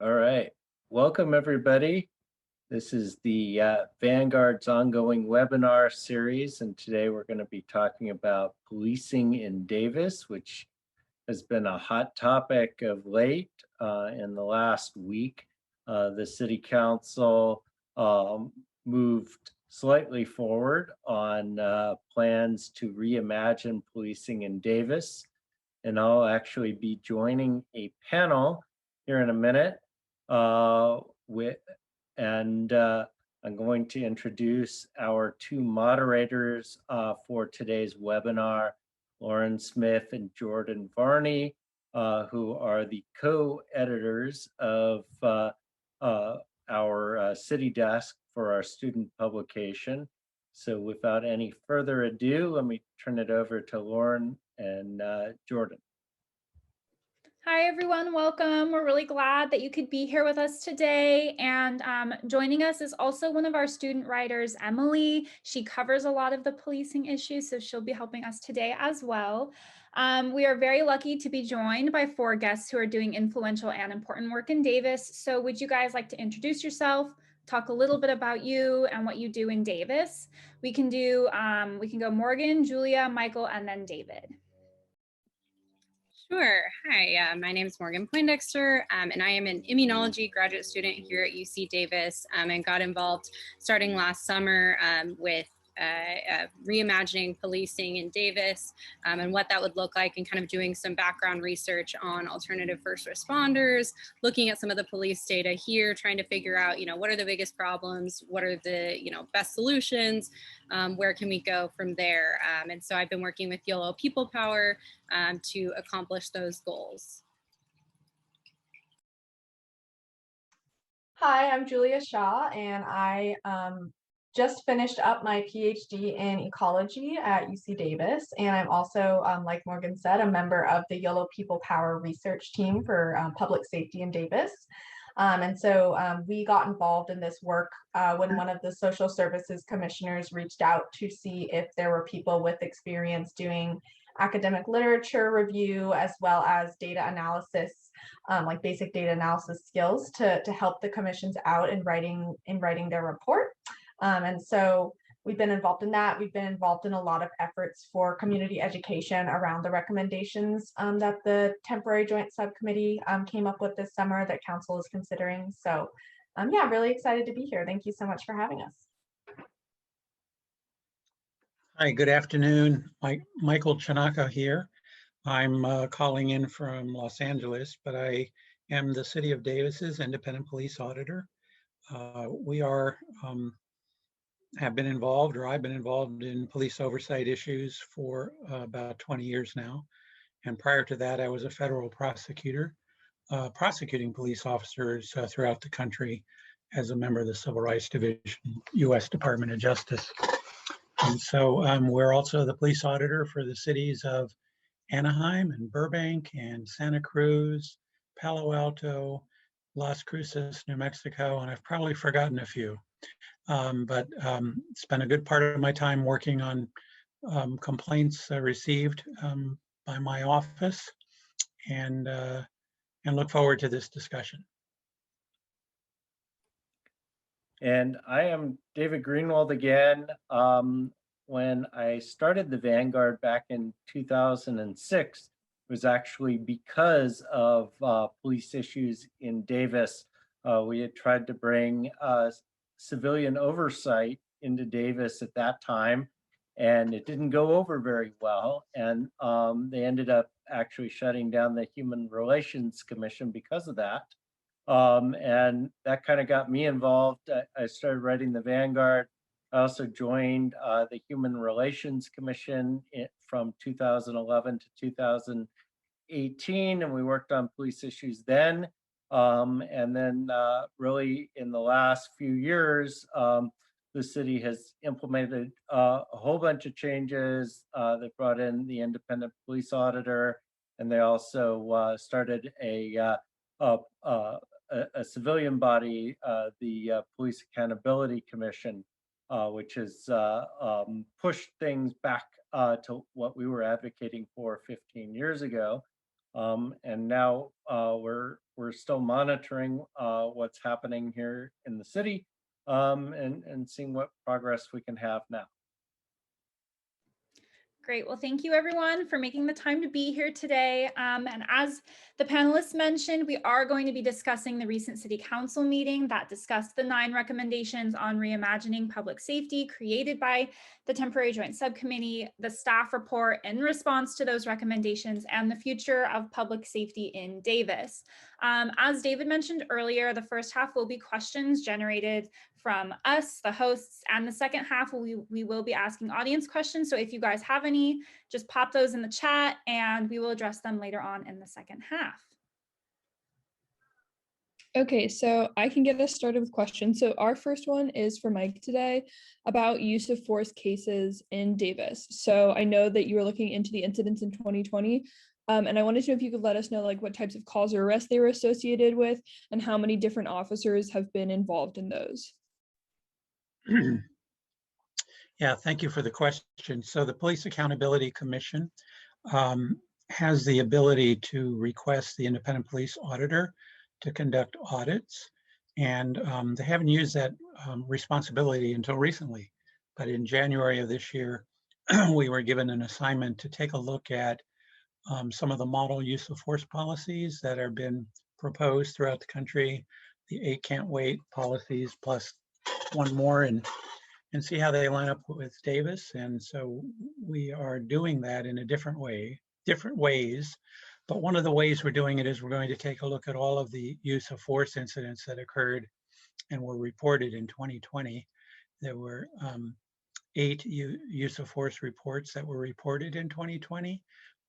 All right. Welcome, everybody. This is the Vanguard's ongoing webinar series, and today we're going to be talking about policing in Davis, which has been a hot topic of late. In the last week, the City Council moved slightly forward on plans to reimagine policing in Davis, and I'll actually be joining a panel here in a minute I'm going to introduce our two moderators for today's webinar, Lauren Smith and Jordan Varney, who are the co-editors of our city desk for our student publication. So without any further ado, let me turn it over to Lauren and Jordan. Hi, everyone. Welcome. We're really glad that you could be here with us today. And joining us is also one of our student writers, Emily. She covers a lot of the policing issues, so she'll be helping us today as well. We are very lucky to be joined by four guests who are doing influential and important work in Davis. So would you guys like to introduce yourself, talk a little bit about you and what you do in Davis? We can go Morgan, Julia, Michael, and then David. Sure. Hi, my name is Morgan Poindexter, and I am an immunology graduate student here at UC Davis, and got involved starting last summer with reimagining policing in Davis and what that would look like, and kind of doing some background research on alternative first responders, looking at some of the police data here, trying to figure out, what are the biggest problems, what are the, best solutions, where can we go from there? And so I've been working with Yolo People Power to accomplish those goals. Hi, I'm Julia Shaw, and I just finished up my PhD in ecology at UC Davis, and I'm also, like Morgan said, a member of the Yolo People Power research team for public safety in Davis. And so we got involved in this work when one of the social services commissioners reached out to see if there were people with experience doing academic literature review as well as data analysis, like basic data analysis skills to help the commissions out in writing their report. And so we've been involved in that. We've been involved in a lot of efforts for community education around the recommendations that the temporary joint subcommittee came up with this summer that council is considering. So yeah, really excited to be here. Thank you so much for having us. Hi, good afternoon. Michael Gennaco here. I'm calling in from Los Angeles, but I am the City of Davis's independent police auditor. We have been involved, or I've been involved in police oversight issues for about 20 years now. And prior to that, I was a federal prosecutor, prosecuting police officers throughout the country as a member of the Civil Rights Division, U.S. Department of Justice. And so we're also the police auditor for the cities of Anaheim and Burbank and Santa Cruz, Palo Alto, Las Cruces, New Mexico, and I've probably forgotten a few. But spent a good part of my time working on complaints received by my office, and look forward to this discussion. And I am David Greenwald again. When I started the Vanguard back in 2006, it was actually because of police issues in Davis. We had tried to bring civilian oversight into Davis at that time, and it didn't go over very well. And they ended up actually shutting down the Human Relations Commission because of that. And that kind of got me involved. I started writing the Vanguard. I also joined the Human Relations Commission from 2011 to 2018, and we worked on police issues then. And then really in the last few years, the city has implemented a whole bunch of changes. They brought in the independent police auditor, and they also started a civilian body, the Police Accountability Commission, which has pushed things back to what we were advocating for 15 years ago. And now we're still monitoring what's happening here in the city, and seeing what progress we can have now. Great. Well, thank you everyone for making the time to be here today. And as the panelists mentioned, we are going to be discussing the recent City Council meeting that discussed the 9 recommendations on reimagining public safety created by the Temporary Joint Subcommittee, the staff report in response to those recommendations, and the future of public safety in Davis. As David mentioned earlier, the first half will be questions generated from us, the hosts, and the second half we will be asking audience questions. So if you guys have any, just pop those in the chat and we will address them later on in the second half. Okay, so I can get us started with questions. So our first one is for Mike today about use of force cases in Davis. So I know that you were looking into the incidents in 2020, and I wanted to know if you could let us know like what types of calls or arrests they were associated with and how many different officers have been involved in those. Yeah, thank you for the question. So the Police Accountability Commission has the ability to request the independent police auditor to conduct audits. And they haven't used that responsibility until recently. But in January of this year, we were given an assignment to take a look at some of the model use of force policies that have been proposed throughout the country, the 8 can't wait policies plus one more, and see how they line up with Davis. And so we are doing that in a different ways. But one of the ways we're doing it is we're going to take a look at all of the use of force incidents that occurred and were reported in 2020. There were 8 use of force reports that were reported in 2020.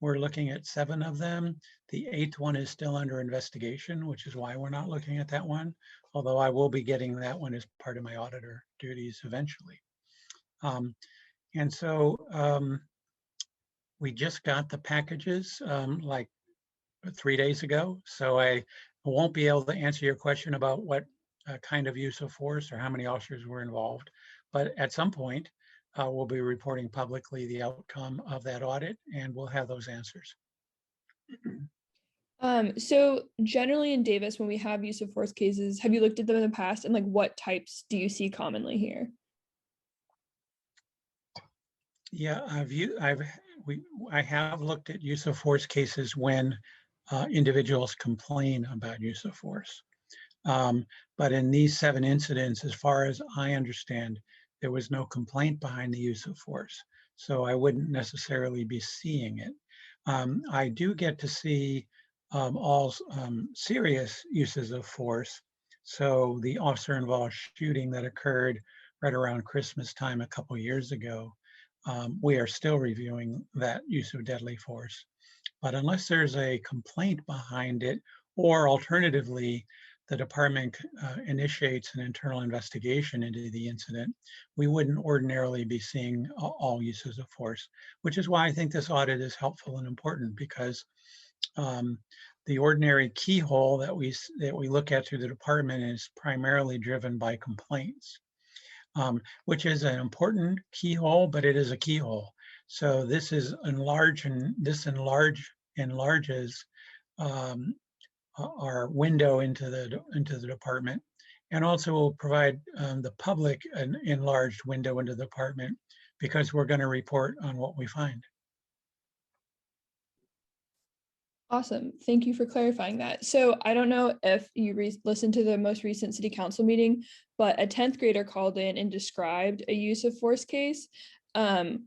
We're looking at 7 of them. The 8th one is still under investigation, which is why we're not looking at that one, although I will be getting that one as part of my auditor duties eventually. And so we just got the packages like 3 days ago, so I won't be able to answer your question about what kind of use of force or how many officers were involved, but at some point we'll be reporting publicly the outcome of that audit and we'll have those answers. So generally in Davis, when we have use of force cases, have you looked at them in the past, and like what types do you see commonly here? Yeah, I have looked at use of force cases when individuals complain about use of force. But in these 7 incidents, as far as I understand, there was no complaint behind the use of force. So I wouldn't necessarily be seeing it. I do get to see all serious uses of force. So the officer involved shooting that occurred right around Christmas time a couple years ago, we are still reviewing that use of deadly force. But unless there's a complaint behind it, or alternatively, the department initiates an internal investigation into the incident, we wouldn't ordinarily be seeing all uses of force, which is why I think this audit is helpful and important, because the ordinary keyhole that we look at through the department is primarily driven by complaints, which is an important keyhole, but it is a keyhole. So this is enlarges our window into the department, and also will provide the public an enlarged window into the department, because we're going to report on what we find. Awesome. Thank you for clarifying that. So I don't know if you listened to the most recent city council meeting, but a 10th grader called in and described a use of force case.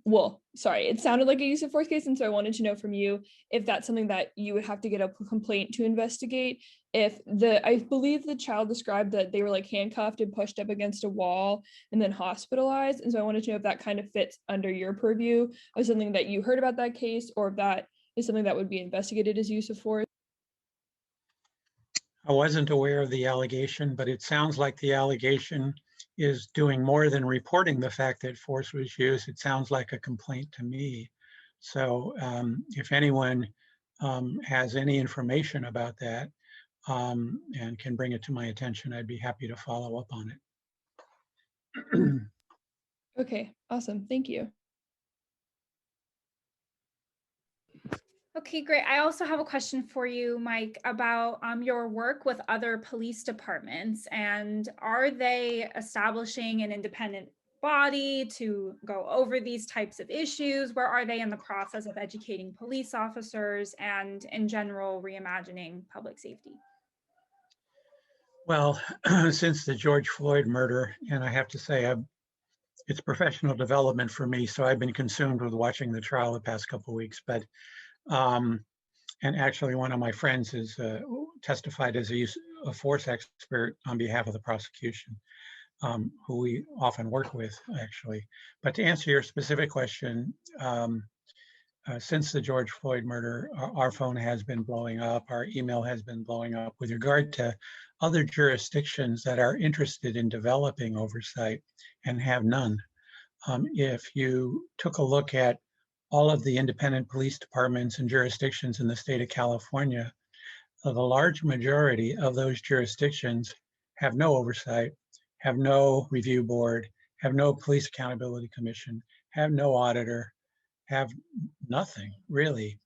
Well, sorry, it sounded like a use of force case. And so I wanted to know from you if that's something that you would have to get a complaint to investigate. I believe the child described that they were like handcuffed and pushed up against a wall and then hospitalized. And so I wanted to know if that kind of fits under your purview of something that you heard about that case, or if that is something that would be investigated as use of force. I wasn't aware of the allegation, but it sounds like the allegation is doing more than reporting the fact that force was used. It sounds like a complaint to me. So if anyone has any information about that and can bring it to my attention, I'd be happy to follow up on it. Okay, awesome. Thank you. Okay, great. I also have a question for you, Mike, about your work with other police departments. And are they establishing an independent body to go over these types of issues? Where are they in the process of educating police officers and in general reimagining public safety? Well, since the George Floyd murder, and I have to say, it's professional development for me, so I've been consumed with watching the trial the past couple of weeks. But and actually, one of my friends is testified as a use of force expert on behalf of the prosecution, who we often work with, actually. But to answer your specific question, since the George Floyd murder, our phone has been blowing up, our email has been blowing up with regard to other jurisdictions that are interested in developing oversight and have none. If you took a look at all of the independent police departments and jurisdictions in the state of California, the large majority of those jurisdictions have no oversight, have no review board, have no police accountability commission, have no auditor, have nothing really.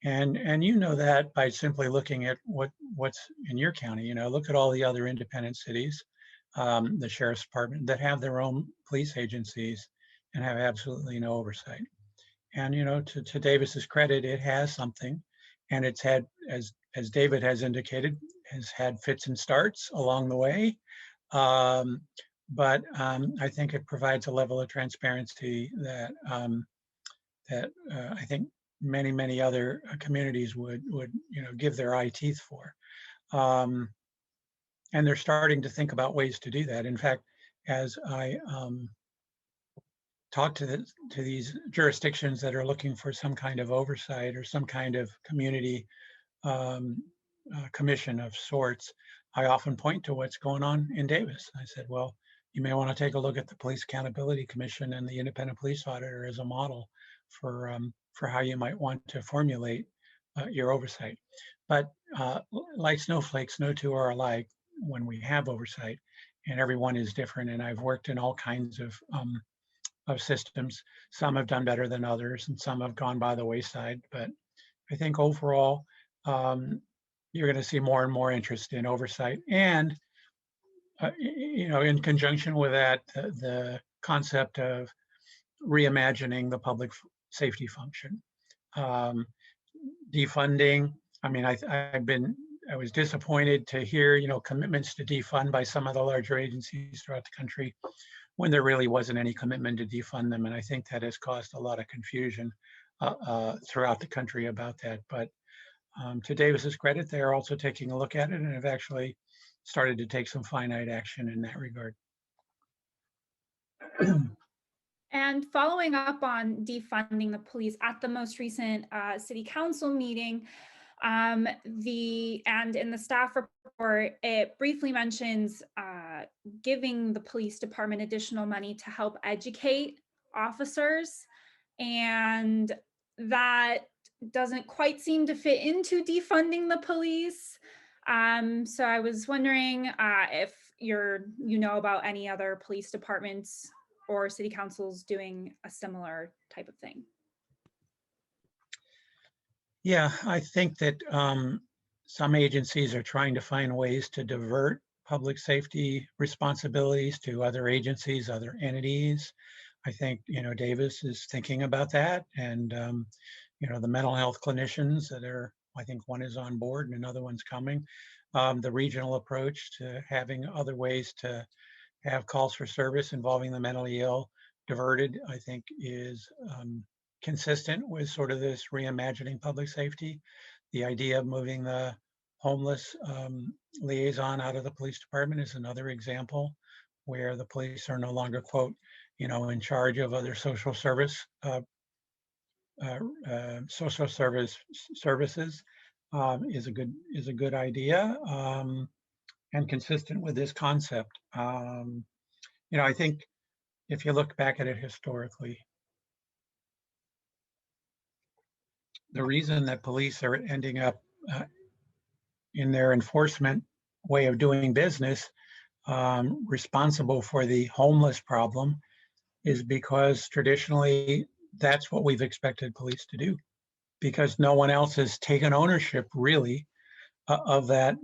And you know that by simply looking at what's in your county. You know, look at all the other independent cities, the sheriff's department that have their own police agencies and have absolutely no oversight. And you know, to Davis's credit, it has something, and it's had, as David has indicated, has had fits and starts along the way. But I think it provides a level of transparency that I think many other communities would give their eye teeth for. And they're starting to think about ways to do that. In fact, as I talk to these jurisdictions that are looking for some kind of oversight or some kind of community commission of sorts, I often point to what's going on in Davis. I said, well, you may want to take a look at the Police Accountability Commission and the Independent Police Auditor as a model for how you might want to formulate your oversight. But like snowflakes, no two are alike when we have oversight, and everyone is different. And I've worked in all kinds of systems. Some have done better than others, and some have gone by the wayside. But I think overall, you're going to see more and more interest in oversight. And, you know, in conjunction with that, the concept of reimagining the public safety function. Defunding, I mean, I was disappointed to hear, you know, commitments to defund by some of the larger agencies throughout the country when there really wasn't any commitment to defund them. And I think that has caused a lot of confusion throughout the country about that. But to Davis's credit, they are also taking a look at it and have actually started to take some finite action in that regard. And following up on defunding the police, at the most recent city council meeting, and in the staff report, it briefly mentions giving the police department additional money to help educate officers. And that doesn't quite seem to fit into defunding the police. So I was wondering if you know about any other police departments or city councils doing a similar type of thing. Yeah, I think that some agencies are trying to find ways to divert public safety responsibilities to other agencies, other entities. I think, you know, Davis is thinking about that, and you know, the mental health clinicians that are, I think one is on board and another one's coming. The regional approach to having other ways to have calls for service involving the mentally ill diverted, I think is consistent with sort of this reimagining public safety. The idea of moving the homeless liaison out of the police department is another example where the police are no longer, quote, you know, in charge of other social services is a good idea and consistent with this concept. You know, I think if you look back at it historically, the reason that police are ending up in their enforcement way of doing business responsible for the homeless problem is because traditionally that's what we've expected police to do, because no one else has taken ownership really of that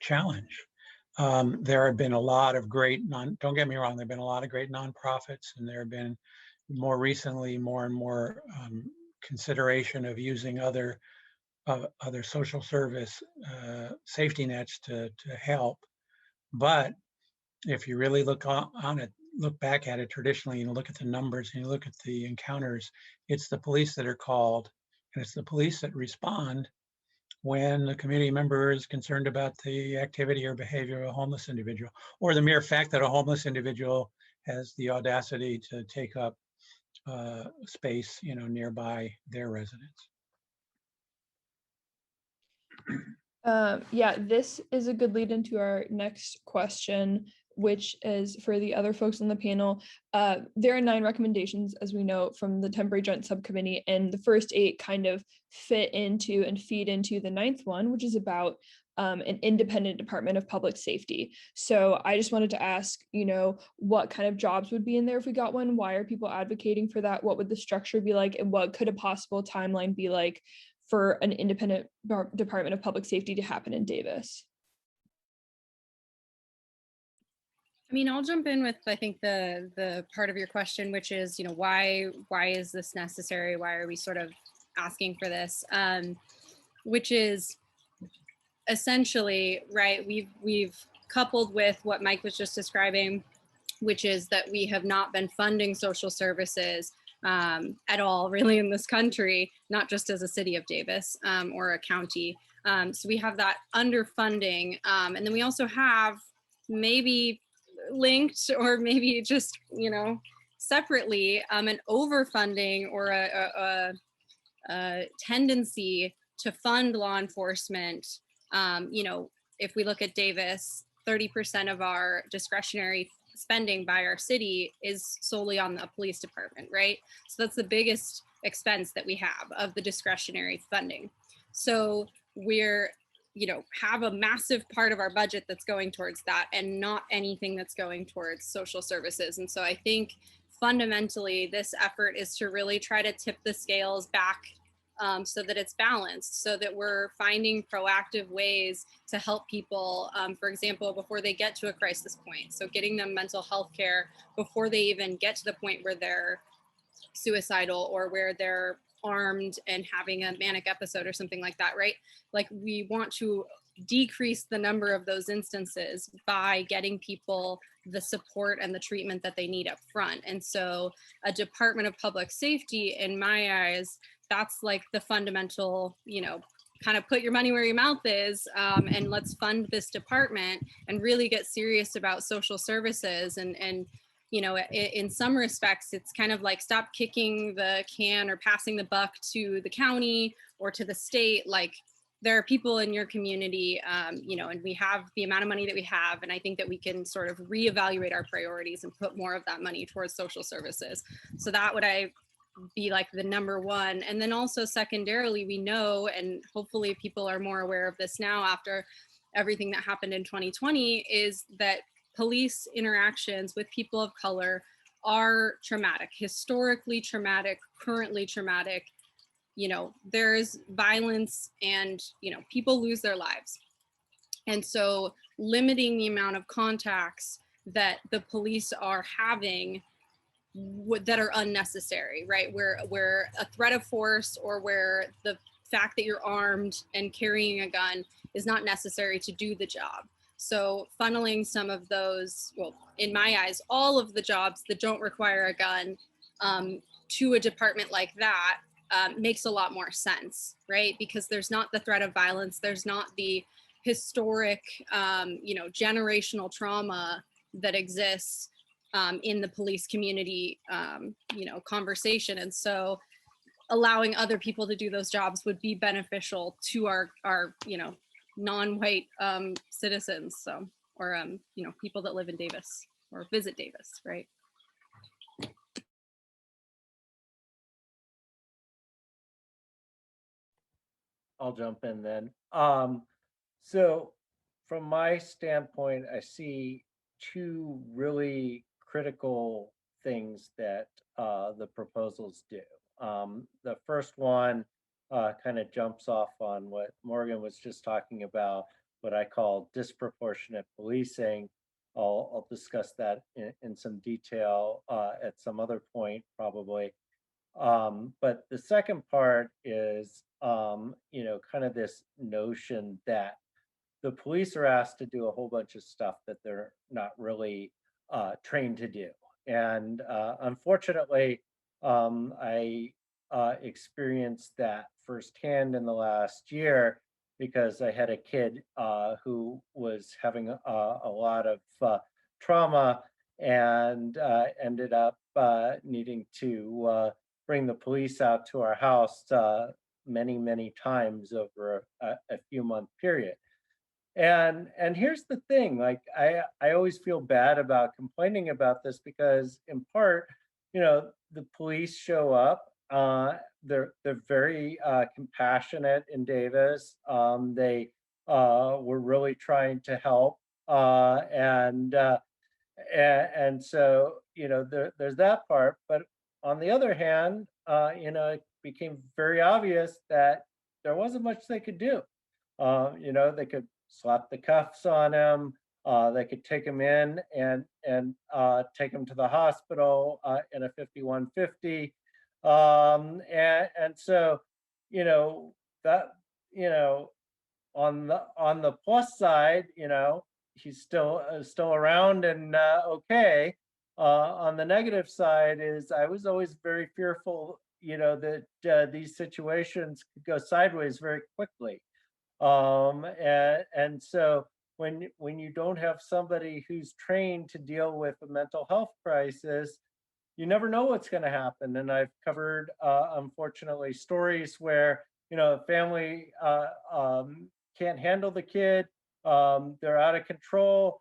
challenge. There have been a lot of great don't get me wrong, there have been a lot of great nonprofits, and there have been more recently more and more consideration of using other social service safety nets to help. But if you really look look back at it traditionally, and look at the numbers and you look at the encounters, it's the police that are called, and it's the police that respond when the community member is concerned about the activity or behavior of a homeless individual, or the mere fact that a homeless individual has the audacity to take up space, nearby their residence. Yeah, this is a good lead into our next question, which is for the other folks on the panel. There are 9 recommendations, as we know, from the Temporary Joint Subcommittee, and the first 8 kind of fit into and feed into the 9th one, which is about an independent Department of Public Safety. So I just wanted to ask, what kind of jobs would be in there if we got one? Why are people advocating for that? What would the structure be like? And what could a possible timeline be like for an independent Department of Public Safety to happen in Davis? I mean, I'll jump in with, I think, the part of your question, which is, why is this necessary? Why are we sort of asking for this? Which is essentially, right, we've coupled with what Mike was just describing, which is that we have not been funding social services at all, really, in this country, not just as a city of Davis or a county. So we have that underfunding. And then we also have, maybe linked or maybe just, separately, an overfunding or a tendency to fund law enforcement. If we look at Davis, 30% of our discretionary spending by our city is solely on the police department, right? So that's the biggest expense that we have of the discretionary funding. So we're, have a massive part of our budget that's going towards that and not anything that's going towards social services. And so I think fundamentally this effort is to really try to tip the scales back so that it's balanced, so that we're finding proactive ways to help people, for example, before they get to a crisis point. So getting them mental health care before they even get to the point where they're suicidal or where they're armed and having a manic episode or something like that, right? Like, we want to decrease the number of those instances by getting people the support and the treatment that they need up front. And so a Department of Public Safety, in my eyes, that's like the fundamental, kind of put your money where your mouth is, and let's fund this department and really get serious about social services. And in some respects, it's kind of like, stop kicking the can or passing the buck to the county or to the state. Like, there are people in your community, and we have the amount of money that we have. And I think that we can sort of reevaluate our priorities and put more of that money towards social services. So that would be like the number one. And then also secondarily, we know, and hopefully people are more aware of this now after everything that happened in 2020, is that police interactions with people of color are traumatic, historically traumatic, currently traumatic. There's violence and, people lose their lives. And so limiting the amount of contacts that the police are having that are unnecessary, right? Where a threat of force or where the fact that you're armed and carrying a gun is not necessary to do the job. So funneling some of those, well, in my eyes, all of the jobs that don't require a gun to a department like that makes a lot more sense, right? Because there's not the threat of violence, there's not the historic, generational trauma that exists in the police community, conversation. And so allowing other people to do those jobs would be beneficial to our non-white citizens. So, or, people that live in Davis or visit Davis, right? I'll jump in then. So from my standpoint, I see 2 really critical things that the proposals do. The first one kind of jumps off on what Morgan was just talking about, what I call disproportionate policing. I'll discuss that in some detail at some other point, probably. But the second part is, kind of this notion that the police are asked to do a whole bunch of stuff that they're not really trained to do. And unfortunately, I experienced that firsthand in the last year because I had a kid who was having a lot of trauma and ended up needing to bring the police out to our house many, many times over a few month period. And here's the thing, like I always feel bad about complaining about this because in part, the police show up. They're very compassionate in Davis. They were really trying to help, and so there's that part. But on the other hand, it became very obvious that there wasn't much they could do. They could slap the cuffs on him. They could take him in and take him to the hospital in a 5150. And so, that, on the plus side, he's still around and okay. On the negative side is I was always very fearful, that these situations could go sideways very quickly. And so when you don't have somebody who's trained to deal with a mental health crisis, you never know what's going to happen. And I've covered, unfortunately, stories where, a family can't handle the kid, they're out of control,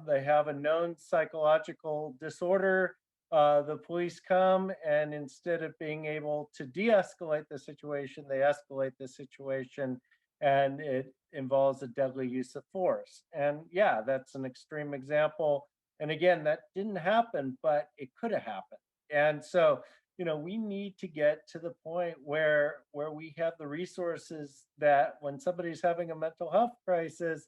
they have a known psychological disorder. The police come and instead of being able to de-escalate the situation, they escalate the situation, and it involves a deadly use of force. And yeah, that's an extreme example. And again, that didn't happen, but it could have happened. And so, we need to get to the point where we have the resources that when somebody's having a mental health crisis,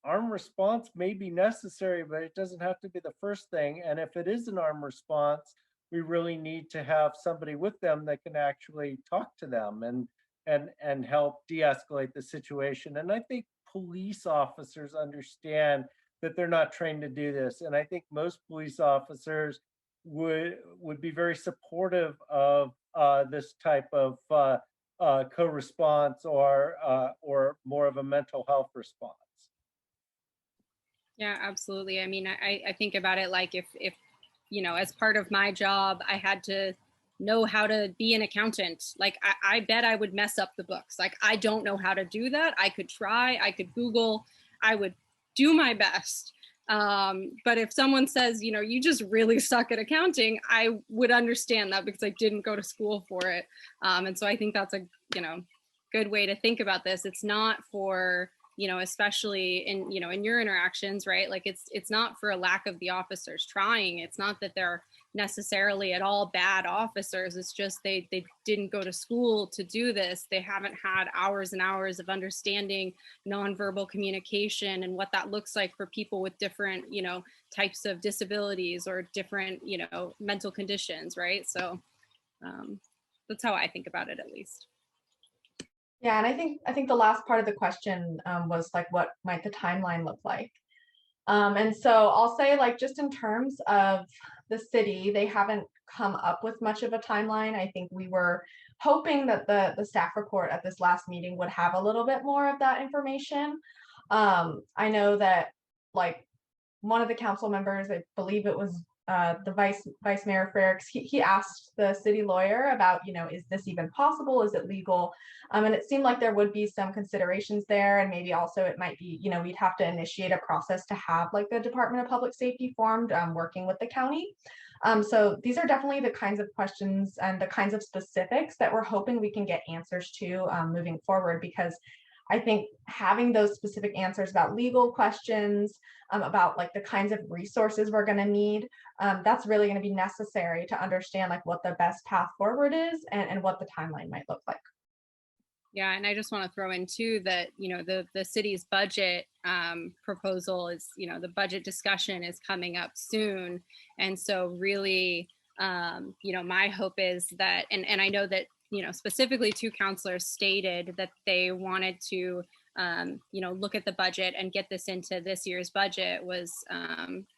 armed response may be necessary, but it doesn't have to be the first thing. And if it is an armed response, we really need to have somebody with them that can actually talk to them and help de-escalate the situation. And I think police officers understand that they're not trained to do this. And I think most police officers would be very supportive of this type of co-response or more of a mental health response. Yeah, absolutely. I mean, I think about it like if as part of my job, I had to know how to be an accountant. Like, I bet I would mess up the books. Like, I don't know how to do that. I could try, I could Google, I would do my best. But if someone says, you just really suck at accounting, I would understand that because I didn't go to school for it. And so I think that's a, good way to think about this. It's not for, especially in, in your interactions, right? Like it's not for a lack of the officers trying. It's not that they're necessarily at all bad officers. It's just they didn't go to school to do this. They haven't had hours and hours of understanding nonverbal communication and what that looks like for people with different, types of disabilities or different, mental conditions, right? So that's how I think about it, at least. Yeah, and I think the last part of the question was like, what might the timeline look like? And so I'll say, like, just in terms of the city, they haven't come up with much of a timeline. I think we were hoping that the staff report at this last meeting would have a little bit more of that information. I know that, like, one of the council members, I believe it was the Vice Mayor Frericks, he asked the city lawyer about, is this even possible? Is it legal? And it seemed like there would be some considerations there. And maybe also it might be, we'd have to initiate a process to have like the Department of Public Safety formed, working with the county. So these are definitely the kinds of questions and the kinds of specifics that we're hoping we can get answers to moving forward, because I think having those specific answers about legal questions, about like the kinds of resources we're going to need, that's really going to be necessary to understand like what the best path forward is and what the timeline might look like. Yeah, and I just want to throw in too that, the city's budget proposal is, the budget discussion is coming up soon. And so really, my hope is that, and I know that, specifically two counselors stated that they wanted to, look at the budget and get this into this year's budget was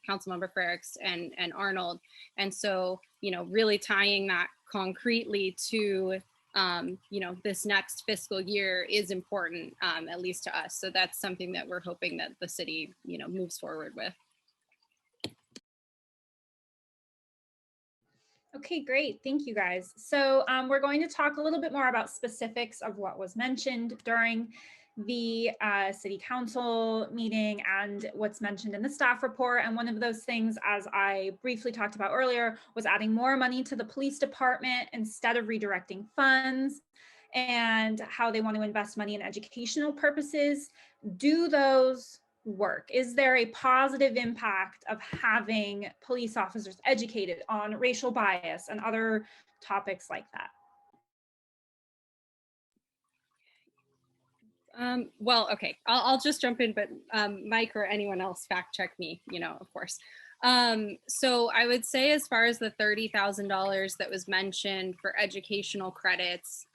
Councilmember Frericks and Arnold. And so, really tying that concretely to this next fiscal year is important, at least to us. So that's something that we're hoping that the city, moves forward with. Okay, great. Thank you guys. So we're going to talk a little bit more about specifics of what was mentioned during the city council meeting and what's mentioned in the staff report. And one of those things, as I briefly talked about earlier, was adding more money to the police department instead of redirecting funds, and how they want to invest money in educational purposes. Do those work? Is there a positive impact of having police officers educated on racial bias and other topics like that? Well, okay, I'll just jump in, but Mike or anyone else fact check me, of course. So I would say, as far as the $30,000 that was mentioned for educational credits,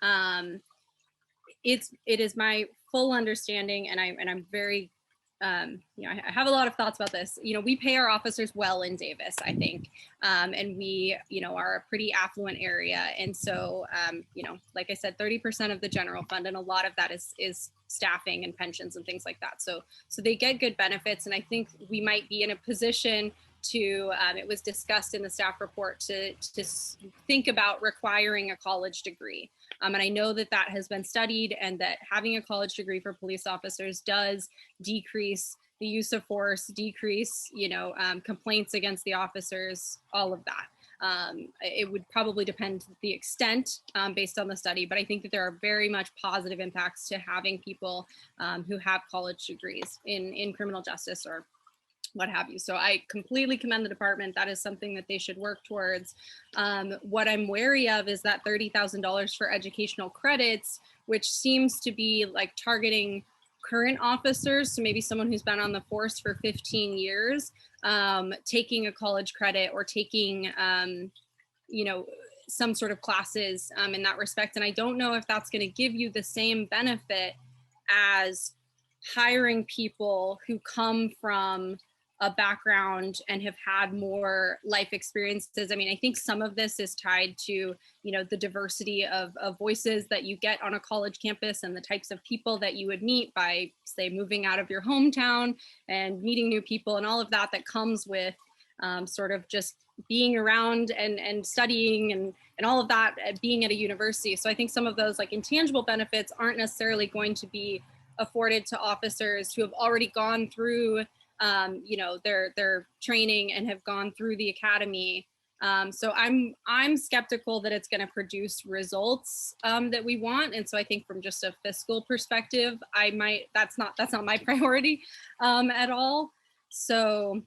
it is my full understanding, and I'm very, I have a lot of thoughts about this. We pay our officers well in Davis, I think, and we, are a pretty affluent area, and so, like I said, 30% of the general fund, and a lot of that is staffing and pensions and things like that. So they get good benefits, and I think we might be in a position to, it was discussed in the staff report, to think about requiring a college degree. And I know that has been studied, and that having a college degree for police officers does decrease the use of force, decrease, complaints against the officers, all of that. It would probably depend the extent based on the study, but I think that there are very much positive impacts to having people who have college degrees in criminal justice or what have you. So I completely commend the department. That is something that they should work towards. What I'm wary of is that $30,000 for educational credits, which seems to be like targeting current officers. So maybe someone who's been on the force for 15 years, taking a college credit or taking, some sort of classes in that respect. And I don't know if that's going to give you the same benefit as hiring people who come from a background and have had more life experiences. I mean, I think some of this is tied to, the diversity of voices that you get on a college campus and the types of people that you would meet by, say, moving out of your hometown and meeting new people and all of that comes with sort of just being around and studying and all of that, being at a university. So I think some of those like intangible benefits aren't necessarily going to be afforded to officers who have already gone through their training and have gone through the academy. So I'm skeptical that it's going to produce results that we want. And so I think from just a fiscal perspective, that's not my priority at all. So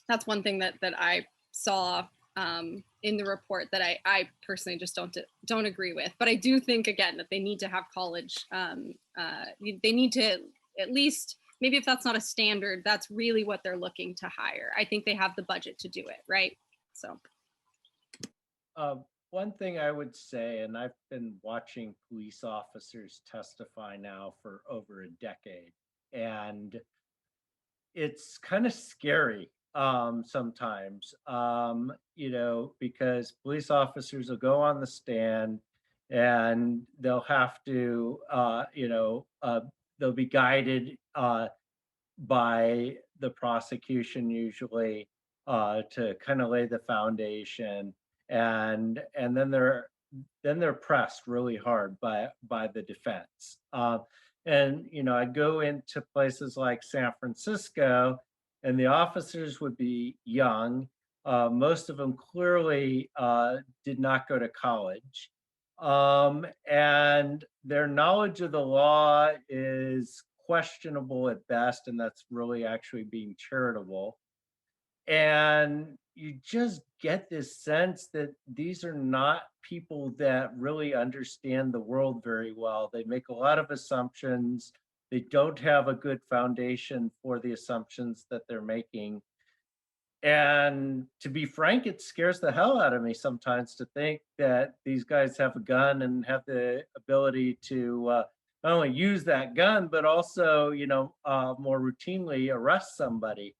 that's one thing that I saw in the report that I personally just don't agree with. But I do think, again, that they need to have college. They need to at least, maybe if that's not a standard, that's really what they're looking to hire. I think they have the budget to do it, right? So. One thing I would say, and I've been watching police officers testify now for over a decade, and it's kind of scary sometimes, because police officers will go on the stand and they'll have to, they'll be guided by the prosecution usually to kind of lay the foundation, and then they're pressed really hard by the defense. And I go into places like San Francisco, and the officers would be young. Most of them clearly did not go to college. and their knowledge of the law is questionable at best, and that's really actually being charitable. And you just get this sense that these are not people that really understand the world very well. They make a lot of assumptions. They don't have a good foundation for the assumptions that they're making. And to be frank, it scares the hell out of me sometimes to think that these guys have a gun and have the ability to not only use that gun, but also, more routinely arrest somebody.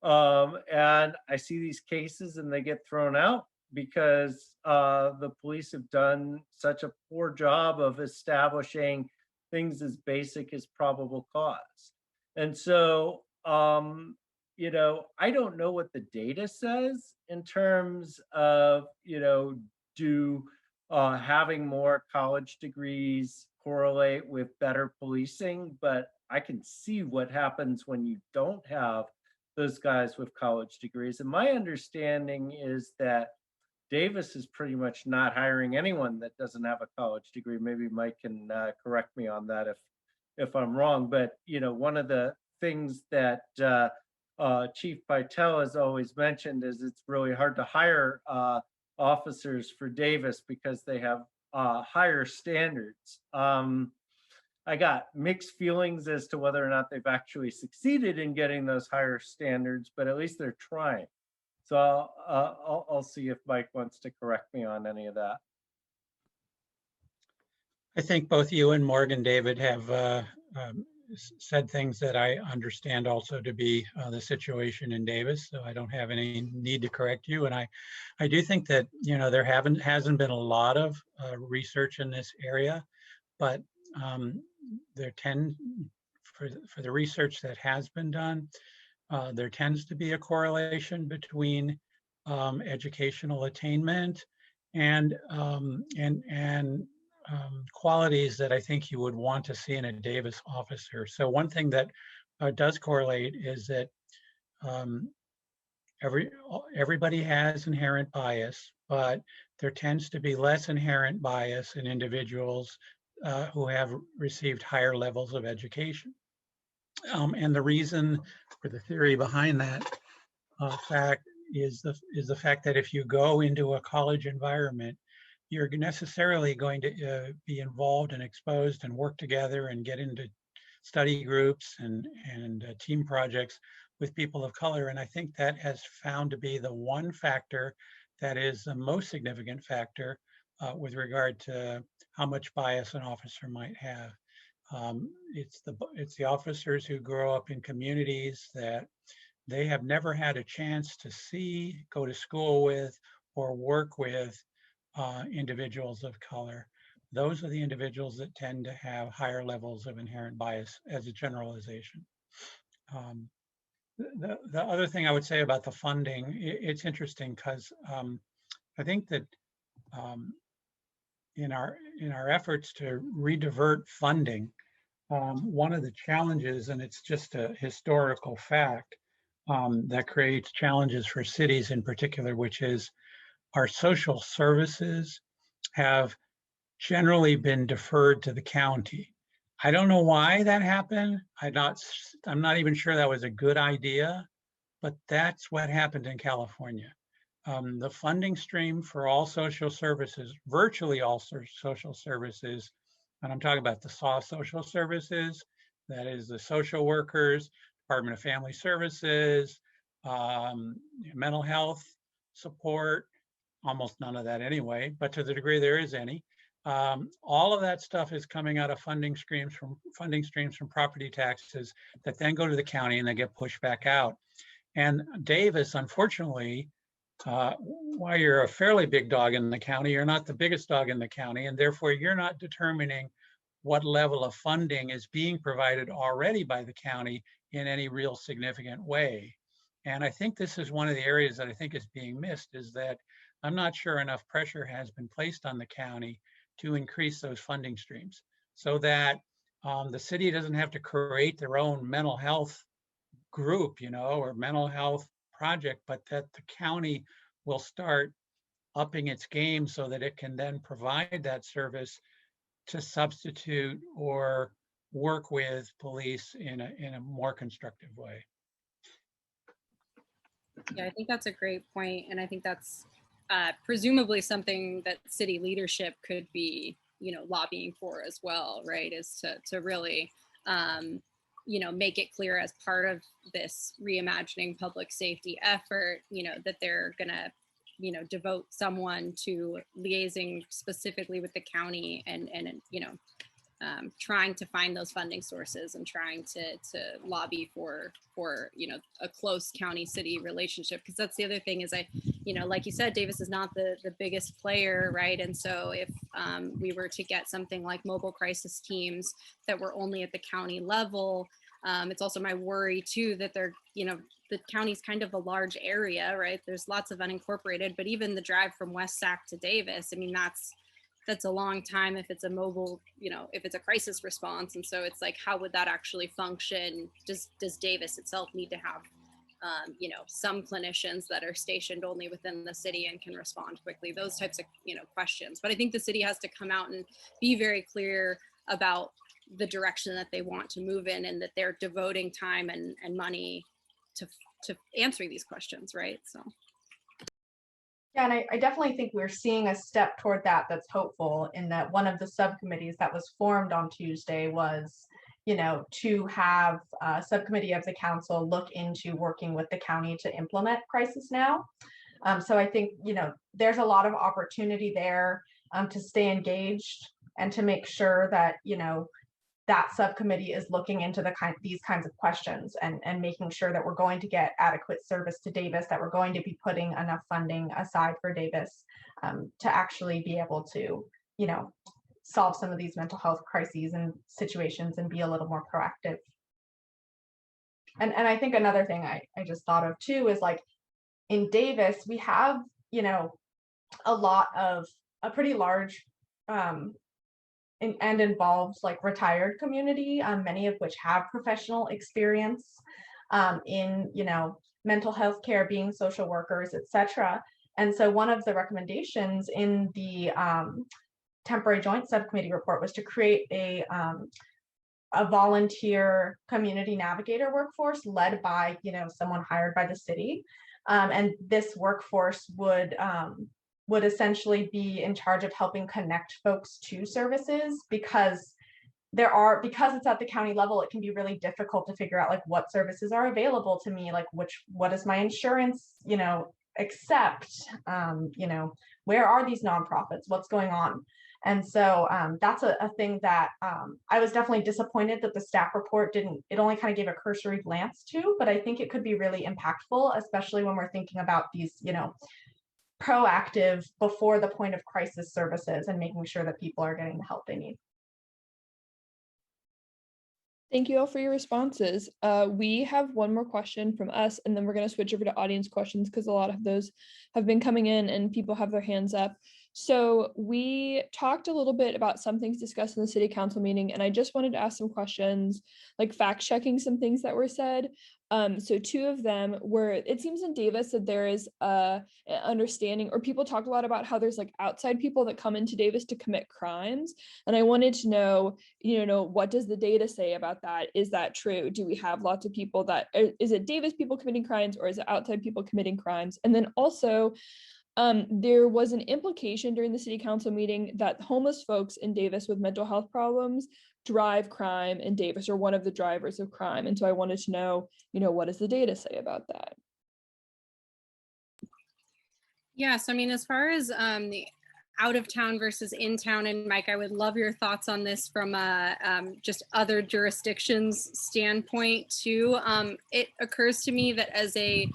And I see these cases and they get thrown out because the police have done such a poor job of establishing things as basic as probable cause. And so, I don't know what the data says in terms of, do having more college degrees correlate with better policing, but I can see what happens when you don't have those guys with college degrees. And my understanding is that Davis is pretty much not hiring anyone that doesn't have a college degree. Maybe Mike can correct me on that if I'm wrong. But one of the things that Chief Pytel has always mentioned is it's really hard to hire officers for Davis because they have higher standards. I got mixed feelings as to whether or not they've actually succeeded in getting those higher standards, but at least they're trying. So I'll see if Mike wants to correct me on any of that. I think both you and Morgan David have said things that I understand also to be the situation in Davis, so I don't have any need to correct you. And I do think that there hasn't been a lot of research in this area, but there for the research that has been done, there tends to be a correlation between educational attainment and qualities that I think you would want to see in a Davis officer. So one thing that does correlate is that everybody has inherent bias, but there tends to be less inherent bias in individuals who have received higher levels of education. And the reason for the theory behind that fact is the fact that if you go into a college environment, you're necessarily going to be involved and exposed and work together and get into study groups and team projects with people of color. And I think that has found to be the one factor that is the most significant factor with regard to how much bias an officer might have. It's the officers who grow up in communities that they have never had a chance to see, go to school with, or work with individuals of color. Those are the individuals that tend to have higher levels of inherent bias as a generalization. The other thing I would say about the funding, it's interesting because I think that in our efforts to redivert funding, one of the challenges, and it's just a historical fact that creates challenges for cities in particular, which is our social services have generally been deferred to the county. I don't know why that happened. I'm not even sure that was a good idea, but that's what happened in California. The funding stream for all social services, virtually all social services, and I'm talking about the soft social services, that is the social workers, Department of Family Services, mental health support, almost none of that anyway, but to the degree there is any, all of that stuff is coming out of funding streams from property taxes that then go to the county and they get pushed back out. And Davis, unfortunately, while you're a fairly big dog in the county, you're not the biggest dog in the county, and therefore you're not determining what level of funding is being provided already by the county in any real significant way. And I think this is one of the areas that I think is being missed, is that I'm not sure enough pressure has been placed on the county to increase those funding streams so that the city doesn't have to create their own mental health group, or mental health project, but that the county will start upping its game so that it can then provide that service to substitute or work with police in a more constructive way. Yeah, I think that's a great point, and I think that's presumably something that city leadership could be, lobbying for as well, right? Is to really, make it clear as part of this reimagining public safety effort, that they're gonna, devote someone to liaising specifically with the county and trying to find those funding sources and trying to lobby for a close county city relationship, because that's the other thing is like you said, Davis is not the biggest player, right? And so if we were to get something like mobile crisis teams that were only at the county level, it's also my worry too that they're the county's kind of a large area, right? There's lots of unincorporated, but even the drive from West Sac to Davis, I mean, that's a long time if it's a mobile, if it's a crisis response. And so it's like, how would that actually function? Does Davis itself need to have, some clinicians that are stationed only within the city and can respond quickly? Those types of, questions. But I think the city has to come out and be very clear about the direction that they want to move in, and that they're devoting time and money to answering these questions, right? So. Yeah, and I definitely think we're seeing a step toward that that's hopeful, in that one of the subcommittees that was formed on Tuesday was, to have a subcommittee of the council look into working with the county to implement Crisis Now. So I think, there's a lot of opportunity there to stay engaged and to make sure that, that subcommittee is looking into these kinds of questions and making sure that we're going to get adequate service to Davis, that we're going to be putting enough funding aside for Davis to actually be able to, solve some of these mental health crises and situations and be a little more proactive. And I think another thing I just thought of too is, like, in Davis, we have, a pretty large and involves like retired community, many of which have professional experience in mental health care, being social workers, etc. And so one of the recommendations in the temporary joint subcommittee report was to create a volunteer community navigator workforce led by someone hired by the city, and this workforce would essentially be in charge of helping connect folks to services, because it's at the county level, it can be really difficult to figure out like what services are available to me, like what does my insurance accept, where are these nonprofits, what's going on. And so that's a thing that I was definitely disappointed that the staff report it only kind of gave a cursory glance to, but I think it could be really impactful, especially when we're thinking about these proactive before the point of crisis services and making sure that people are getting the help they need. Thank you all for your responses. We have one more question from us, and then we're going to switch over to audience questions because a lot of those have been coming in and people have their hands up. So we talked a little bit about some things discussed in the city council meeting, and I just wanted to ask some questions, like fact checking some things that were said. So two of them were, it seems in Davis that there is an understanding, or people talk a lot about how there's like outside people that come into Davis to commit crimes. And I wanted to know, what does the data say about that? Is that true? Do we have lots of people is it Davis people committing crimes, or is it outside people committing crimes? And then also, there was an implication during the city council meeting that homeless folks in Davis with mental health problems drive crime in Davis, or one of the drivers of crime. And so I wanted to know, what does the data say about that? Yes, I mean, as far as the out of town versus in town, and Mike, I would love your thoughts on this from a just other jurisdictions standpoint too. It occurs to me that as I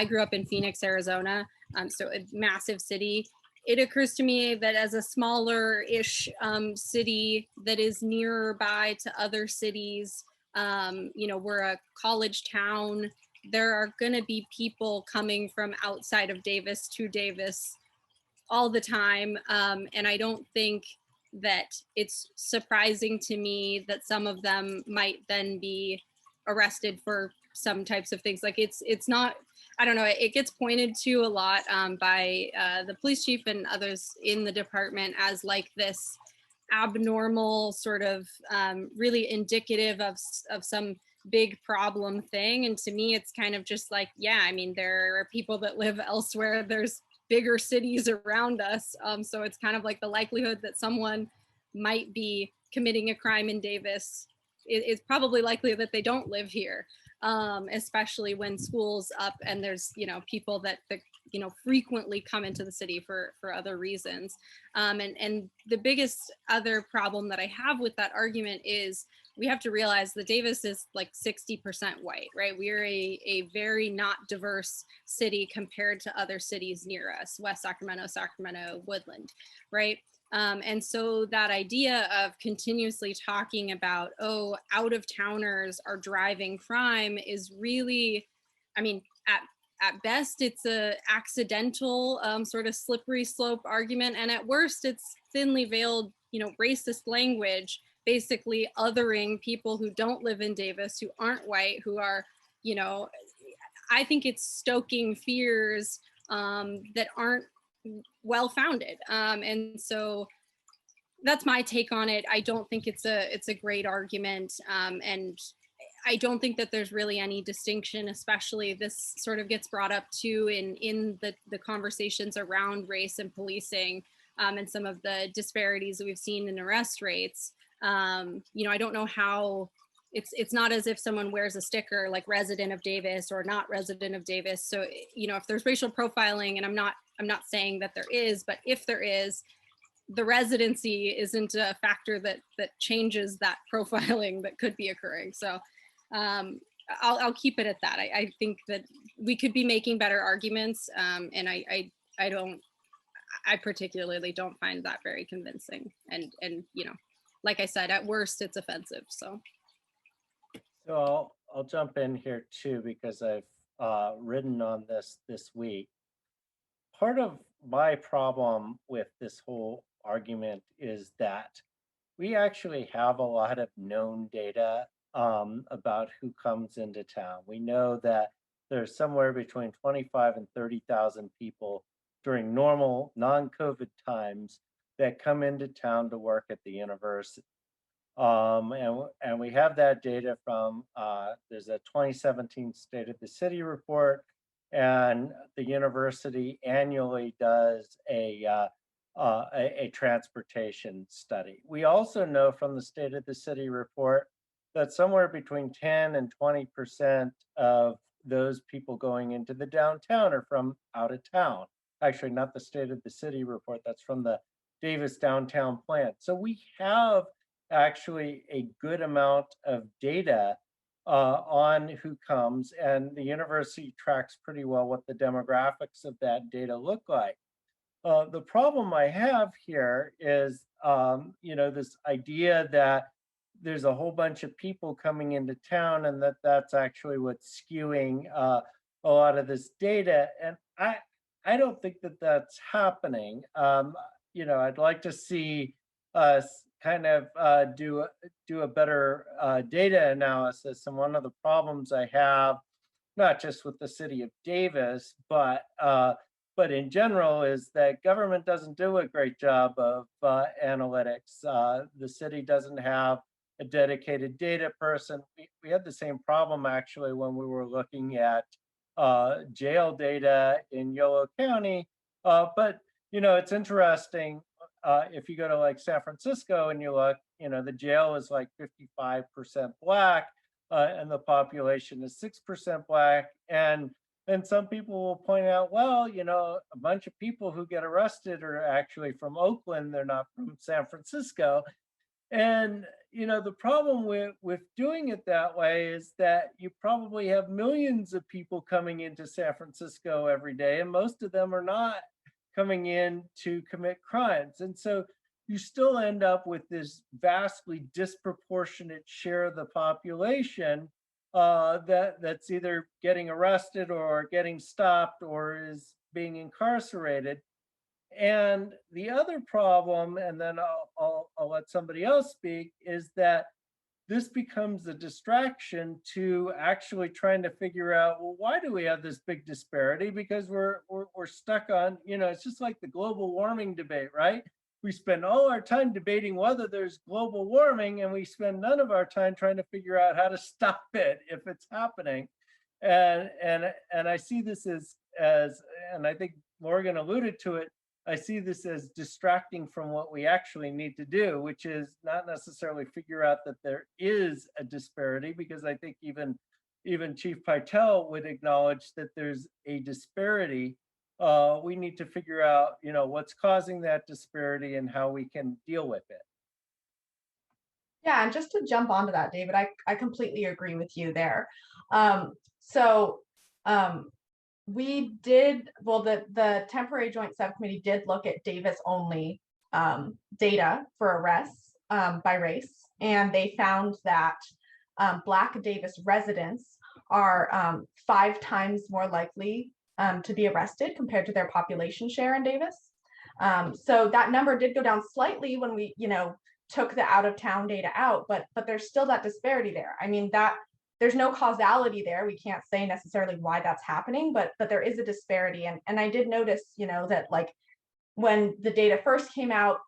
grew up in Phoenix, Arizona, so a massive city. It occurs to me that as a smaller-ish city that is nearby to other cities, we're a college town. There are going to be people coming from outside of Davis to Davis all the time. And I don't think that it's surprising to me that some of them might then be arrested for some types of things. Like it's not, I don't know, it gets pointed to a lot by the police chief and others in the department as like this abnormal sort of really indicative of some big problem thing. And to me, it's kind of just like, yeah, I mean, there are people that live elsewhere. There's bigger cities around us. So it's kind of like the likelihood that someone might be committing a crime in Davis is probably likely that they don't live here, especially when school's up and there's, you know, people that you know, frequently come into the city for other reasons. And the biggest other problem that I have with that argument is we have to realize that Davis is like 60% white, right? We are a very not diverse city compared to other cities near us, West Sacramento, Sacramento, Woodland, right? And so that idea of continuously talking about, oh, out-of-towners are driving crime is really, I mean, at best, it's a accidental sort of slippery slope argument. And at worst, it's thinly veiled, you know, racist language, basically othering people who don't live in Davis, who aren't white, who are, you know, I think it's stoking fears that aren't well-founded. And so that's my take on it. I don't think it's a great argument. And I don't think that there's really any distinction, especially this sort of gets brought up too in the conversations around race and policing and some of the disparities that we've seen in arrest rates. You know, I don't know how it's not as if someone wears a sticker like resident of Davis or not resident of Davis. So, you know, if there's racial profiling, and I'm not saying that there is, but if there is, the residency isn't a factor that changes that profiling that could be occurring. So I'll keep it at that. I think that we could be making better arguments, and I particularly don't find that very convincing. And you know, like I said, at worst it's offensive. So I'll jump in here too, because I've written on this week. Part of my problem with this whole argument is that we actually have a lot of known data about who comes into town. We know that there's somewhere between 25 and 30,000 people during normal non-COVID times that come into town to work at the university. And we have that data from, there's a 2017 State of the City report, and the university annually does a transportation study. We also know from the State of the City report that somewhere between 10 and 20% of those people going into the downtown are from out of town. Actually, not the State of the City report, that's from the Davis downtown plan. So we have actually a good amount of data on who comes, and the university tracks pretty well what the demographics of that data look like. The problem I have here is, you know, this idea that there's a whole bunch of people coming into town, and that's actually what's skewing a lot of this data. And I don't think that that's happening. You know, I'd like to see us kind of do a better data analysis. And one of the problems I have, not just with the city of Davis, but in general, is that government doesn't do a great job of analytics. The city doesn't have a dedicated data person. We had the same problem actually when we were looking at jail data in Yolo County. But you know, it's interesting. If you go to like San Francisco and you look, you know, the jail is like 55% Black, and the population is 6% Black. And some people will point out, well, you know, a bunch of people who get arrested are actually from Oakland, they're not from San Francisco. And, you know, the problem with doing it that way is that you probably have millions of people coming into San Francisco every day, and most of them are not coming in to commit crimes. And so you still end up with this vastly disproportionate share of the population that's either getting arrested or getting stopped or is being incarcerated. And the other problem, and then I'll let somebody else speak, is that this becomes a distraction to actually trying to figure out, well, why do we have this big disparity? Because we're stuck on, it's just like the global warming debate, right? We spend all our time debating whether there's global warming, and we spend none of our time trying to figure out how to stop it if it's happening. And I see this as, and I think Morgan alluded to it, I see this as distracting from what we actually need to do, which is not necessarily figure out that there is a disparity, because I think even Chief Pytel would acknowledge that there's a disparity. We need to figure out, what's causing that disparity and how we can deal with it. Yeah, and just to jump onto that, David, I completely agree with you there. We did, well, the temporary joint subcommittee did look at Davis only data for arrests by race, and they found that Black Davis residents are 5 times more likely to be arrested compared to their population share in Davis. So that number did go down slightly when we, took the out of town data out, but there's still that disparity there. I mean, that there's no causality there. We can't say necessarily why that's happening, but there is a disparity. And I did notice, that like when the data first came out,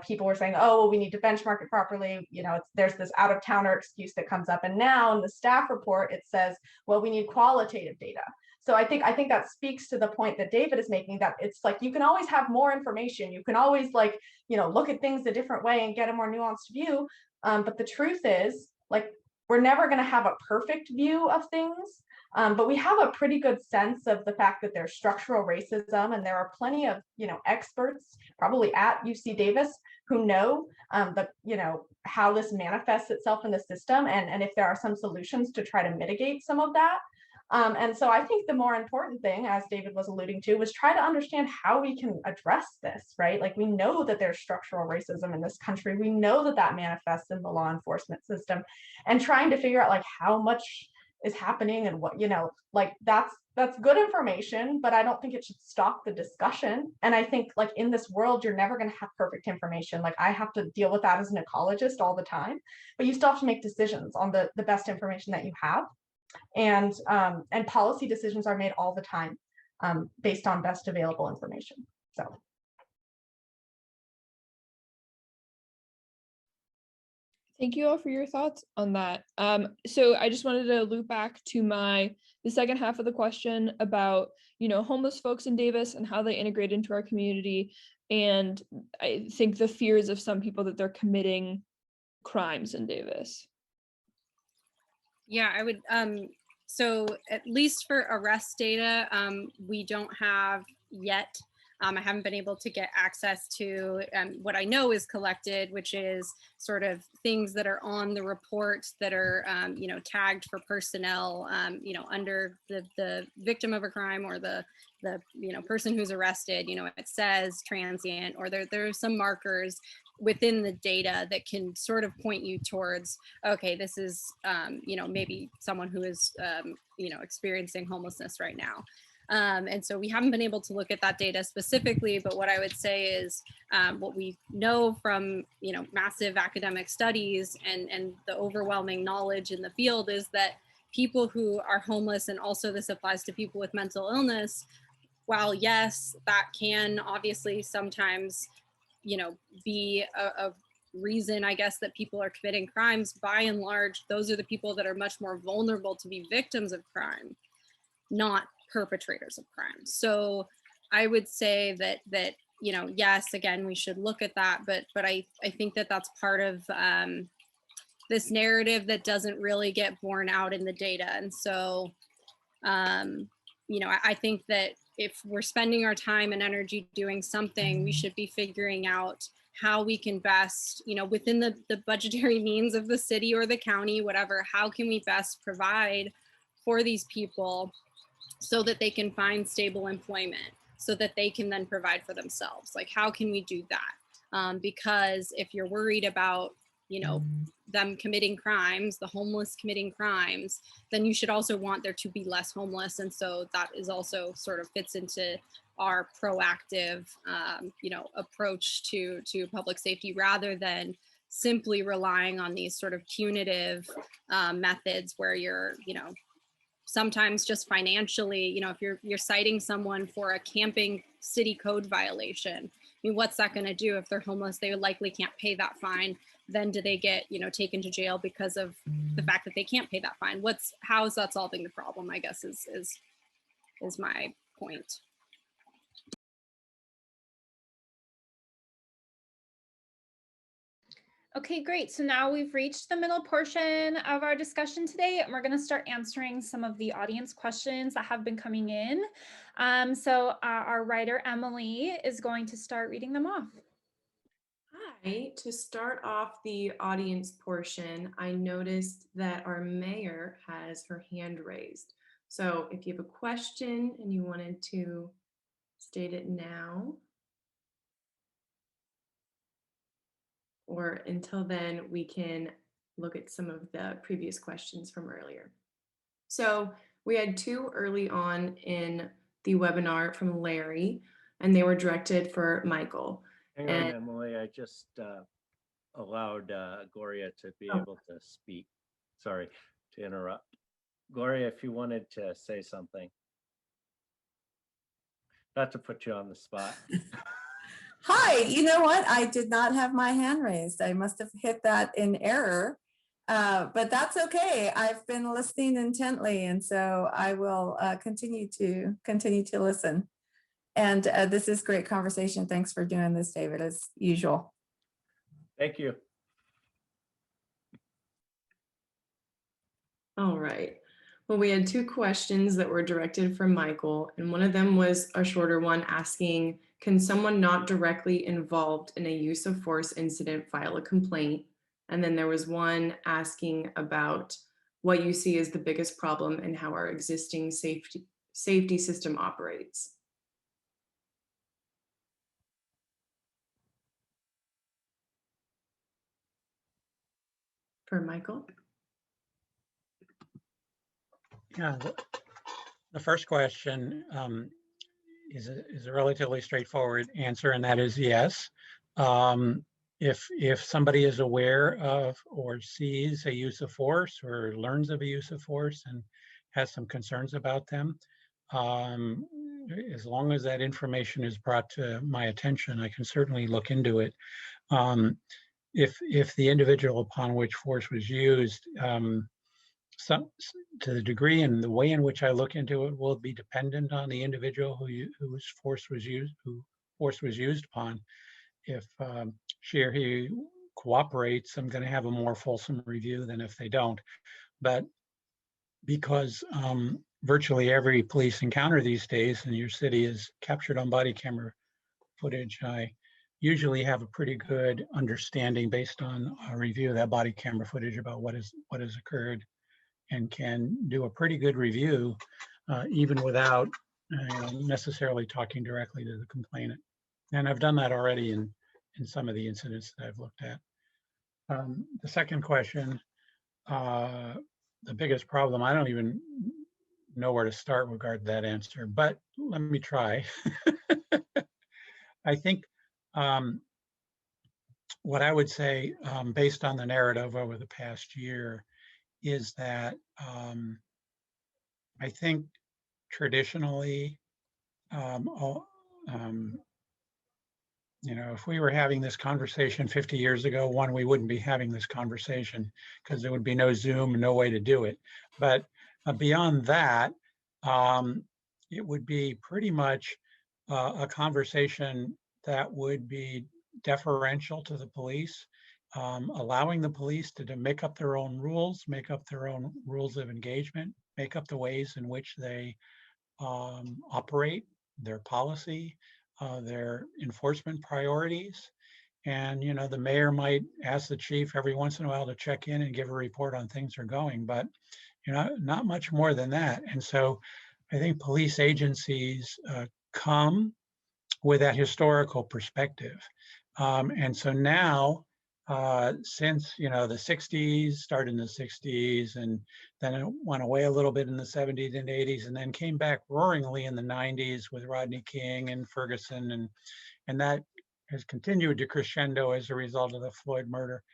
people were saying, oh, well, we need to benchmark it properly. There's this out of towner excuse that comes up. And now in the staff report, it says, well, we need qualitative data. So I think that speaks to the point that David is making, that it's like, you can always have more information. You can always look at things a different way and get a more nuanced view. But the truth is, we're never going to have a perfect view of things. But we have a pretty good sense of the fact that there's structural racism, and there are plenty of, experts probably at UC Davis who know how this manifests itself in the system, and if there are some solutions to try to mitigate some of that. And so I think the more important thing, as David was alluding to, was try to understand how we can address this, right? Like, we know that there's structural racism in this country. We know that that manifests in the law enforcement system, and trying to figure out how much is happening and what, that's good information, but I don't think it should stop the discussion. And I think in this world, you're never going to have perfect information. I have to deal with that as an ecologist all the time, but you still have to make decisions on the best information that you have. And policy decisions are made all the time based on best available information. So. Thank you all for your thoughts on that. So I just wanted to loop back to the second half of the question about, homeless folks in Davis and how they integrate into our community. And I think the fears of some people that they're committing crimes in Davis. Yeah, I would, so at least for arrest data, we don't have yet. I haven't been able to get access to what I know is collected, which is sort of things that are on the report that are, tagged for personnel, under the victim of a crime or the person who's arrested. It says transient, or there are some markers within the data that can sort of point you towards, okay, this is, maybe someone who is, experiencing homelessness right now. And so we haven't been able to look at that data specifically, but what I would say is what we know from, massive academic studies and the overwhelming knowledge in the field is that people who are homeless, and also this applies to people with mental illness, while yes, that can obviously sometimes, be a reason, I guess, that people are committing crimes, by and large, those are the people that are much more vulnerable to be victims of crime, not perpetrators of crime. So I would say that yes, again, we should look at that, but I think that that's part of this narrative that doesn't really get borne out in the data. And so I think that if we're spending our time and energy doing something, we should be figuring out how we can best, within the budgetary means of the city or the county, whatever, how can we best provide for these people so that they can find stable employment, so that they can then provide for themselves? How can we do that? Because if you're worried about, them committing crimes, the homeless committing crimes, then you should also want there to be less homeless. And so that is also sort of fits into our proactive, approach to public safety, rather than simply relying on these sort of punitive methods where you're, sometimes just financially, if you're citing someone for a camping city code violation, I mean, what's that going to do if they're homeless? They likely can't pay that fine. Then do they get, taken to jail because of the fact that they can't pay that fine? How is that solving the problem, I guess is my point. Okay, great. So now we've reached the middle portion of our discussion today, and we're going to start answering some of the audience questions that have been coming in. So our writer, Emily, is going to start reading them off. Hi, to start off the audience portion, I noticed that our mayor has her hand raised. So if you have a question and you wanted to state it now, or until then, we can look at some of the previous questions from earlier. So we had two early on in the webinar from Larry, and they were directed for Michael. Hang on, Emily, I just allowed Gloria to be able to speak. Sorry to interrupt. Gloria, if you wanted to say something. Not to put you on the spot. Hi, you know what? I did not have my hand raised. I must have hit that in error, but that's okay. I've been listening intently, and so I will continue to listen. And this is great conversation. Thanks for doing this, David, as usual. Thank you. All right. Well, we had two questions that were directed for Michael, and one of them was a shorter one asking, can someone not directly involved in a use of force incident file a complaint? And then there was one asking about what you see as the biggest problem and how our existing safety system operates. For Michael. Yeah, the first question is a relatively straightforward answer, and that is yes. If somebody is aware of or sees a use of force or learns of a use of force and has some concerns about them, as long as that information is brought to my attention, I can certainly look into it. If the individual upon which force was used, to the degree and the way in which I look into it will be dependent on the individual whose force was used upon. If she or he cooperates, I'm going to have a more fulsome review than if they don't. But because virtually every police encounter these days in your city is captured on body camera footage, I usually have a pretty good understanding based on a review of that body camera footage about what has occurred, and can do a pretty good review even without necessarily talking directly to the complainant. And I've done that already in some of the incidents that I've looked at. The second question, the biggest problem, I don't even know where to start with regard to that answer, but let me try. I think what I would say based on the narrative over the past year is that I think traditionally, if we were having this conversation 50 years ago, we wouldn't be having this conversation because there would be no Zoom, no way to do it. But beyond that, it would be pretty much a conversation that would be deferential to the police, allowing the police to make up their own rules, make up their own rules of engagement, make up the ways in which they operate, their policy, their enforcement priorities. And, the mayor might ask the chief every once in a while to check in and give a report on things are going, but, not much more than that. And so I think police agencies come with that historical perspective. And so now, since the 60s, started in the 60s, and then it went away a little bit in the 70s and 80s, and then came back roaringly in the 90s with Rodney King and Ferguson, and that has continued to crescendo as a result of the Floyd murder.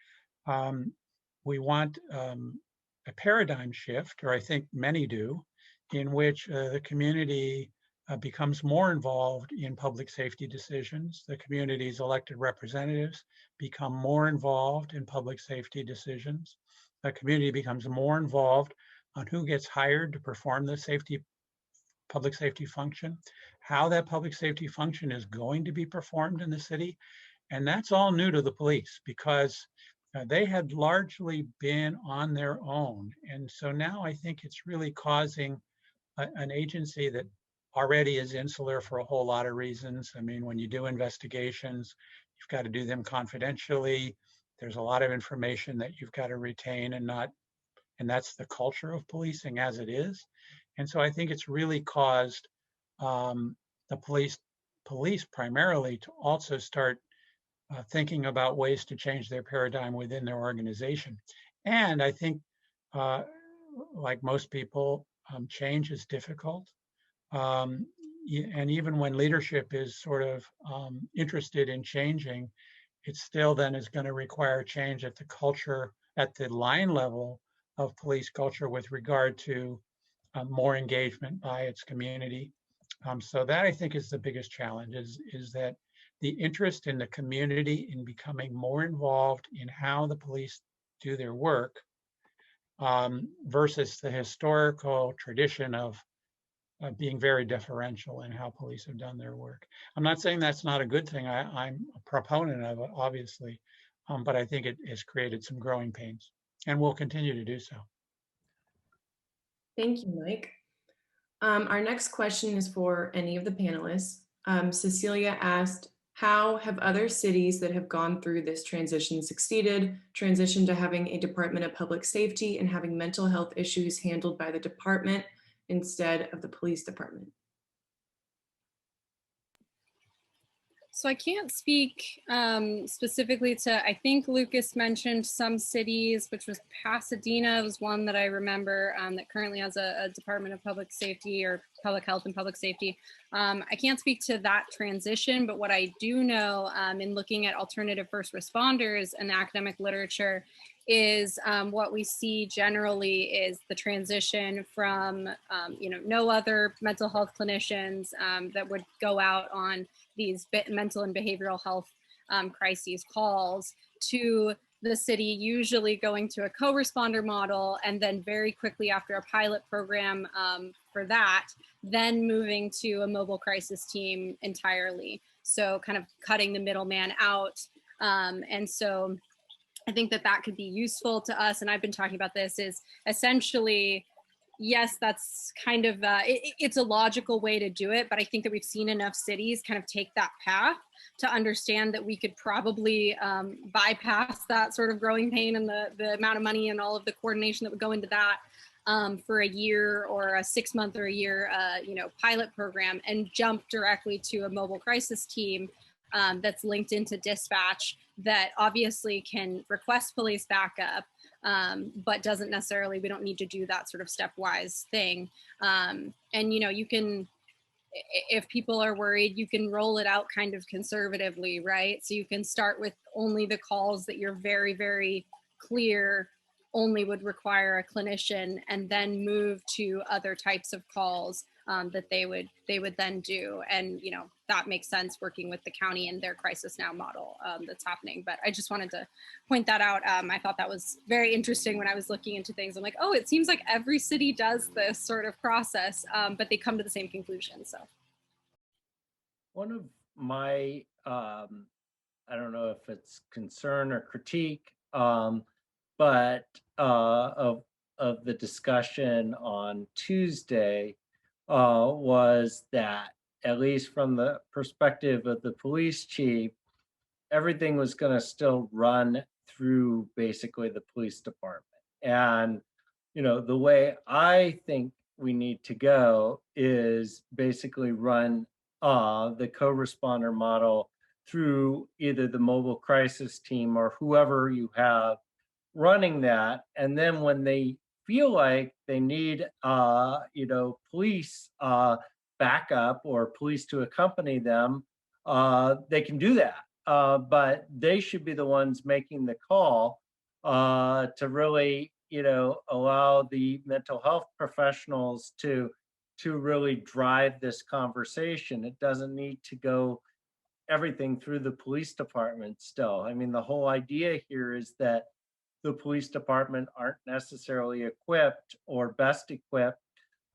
We want a paradigm shift, or I think many do, in which the community becomes more involved in public safety decisions. The community's elected representatives become more involved in public safety decisions. The community becomes more involved on who gets hired to perform the public safety function, how that public safety function is going to be performed in the city. And that's all new to the police because they had largely been on their own. And so now I think it's really causing an agency that already is insular for a whole lot of reasons. I mean, when you do investigations, you've got to do them confidentially. There's a lot of information that you've got to retain and that's the culture of policing as it is. And so I think it's really caused the police primarily to also start thinking about ways to change their paradigm within their organization. And I think, like most people, change is difficult. And even when leadership is sort of interested in changing, it still then is going to require change at the culture, at the line level of police culture with regard to more engagement by its community. So that I think is the biggest challenge is that the interest in the community in becoming more involved in how the police do their work versus the historical tradition of being very deferential in how police have done their work. I'm not saying that's not a good thing. I'm a proponent of it, obviously, but I think it has created some growing pains and will continue to do so. Thank you, Mike. Our next question is for any of the panelists. Cecilia asked, how have other cities that have gone through this transition succeeded, transitioned to having a Department of Public Safety and having mental health issues handled by the department instead of the police department? So I can't speak specifically to, I think Lucas mentioned some cities, which was Pasadena was one that I remember that currently has a Department of Public Safety or Public Health and Public Safety. I can't speak to that transition, but what I do know in looking at alternative first responders and the academic literature is what we see generally is the transition from, no other mental health clinicians that would go out on these mental and behavioral health crises calls to the city usually going to a co-responder model and then very quickly after a pilot program for that, then moving to a mobile crisis team entirely. So kind of cutting the middleman out. And so I think that could be useful to us. And I've been talking about this is essentially, yes, that's kind of, it's a logical way to do it, but I think that we've seen enough cities kind of take that path to understand that we could probably bypass that sort of growing pain and the amount of money and all of the coordination that would go into that for a year or a 6 month or a year, pilot program and jump directly to a mobile crisis team that's linked into dispatch that obviously can request police backup, but doesn't necessarily, we don't need to do that sort of stepwise thing. And, you can, if people are worried, you can roll it out kind of conservatively, right? So you can start with only the calls that you're very, very clear only would require a clinician and then move to other types of calls that they would then do. And, that makes sense working with the county and their crisis now model that's happening. But I just wanted to point that out. I thought that was very interesting when I was looking into things. I'm like, oh, it seems like every city does this sort of process, but they come to the same conclusion. So one of my, I don't know if it's concern or critique, but of the discussion on Tuesday was that, at least from the perspective of the police chief, everything was going to still run through basically the police department. And, the way I think we need to go is basically run the co-responder model through either the mobile crisis team or whoever you have running that. And then when they feel like they need, police backup or police to accompany them, they can do that. But they should be the ones making the call to really, allow the mental health professionals to really drive this conversation. It doesn't need to go everything through the police department still. I mean, the whole idea here is that the police department aren't necessarily equipped or best equipped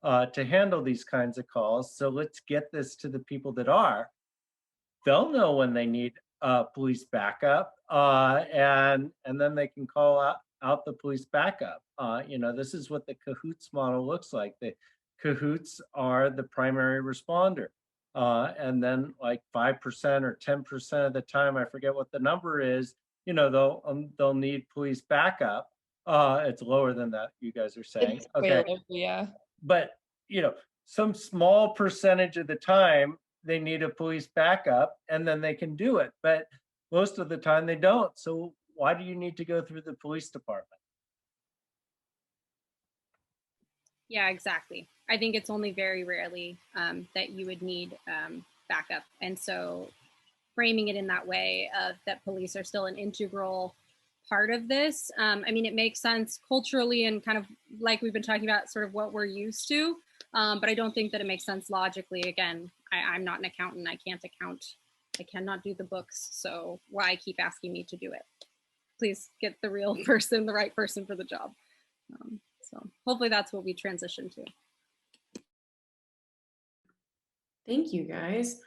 to handle these kinds of calls. So let's get this to the people that are. They'll know when they need police backup, and then they can call out the police backup. This is what the cahoots model looks like. The cahoots are the primary responder. And then like 5% or 10% of the time, I forget what the number is, they'll need police backup. It's lower than that, you guys are saying. It's Okay. way lower, yeah. But, some small percentage of the time they need a police backup and then they can do it. But most of the time they don't. So why do you need to go through the police department? Yeah, exactly. I think it's only very rarely that you would need backup. And so framing it in that way that police are still an integral part of this. I mean, it makes sense culturally and kind of like we've been talking about sort of what we're used to. But I don't think that it makes sense logically. Again, I'm not an accountant. I can't account. I cannot do the books. So why keep asking me to do it? Please get the real person, the right person for the job. So hopefully that's what we transition to. Thank you, guys.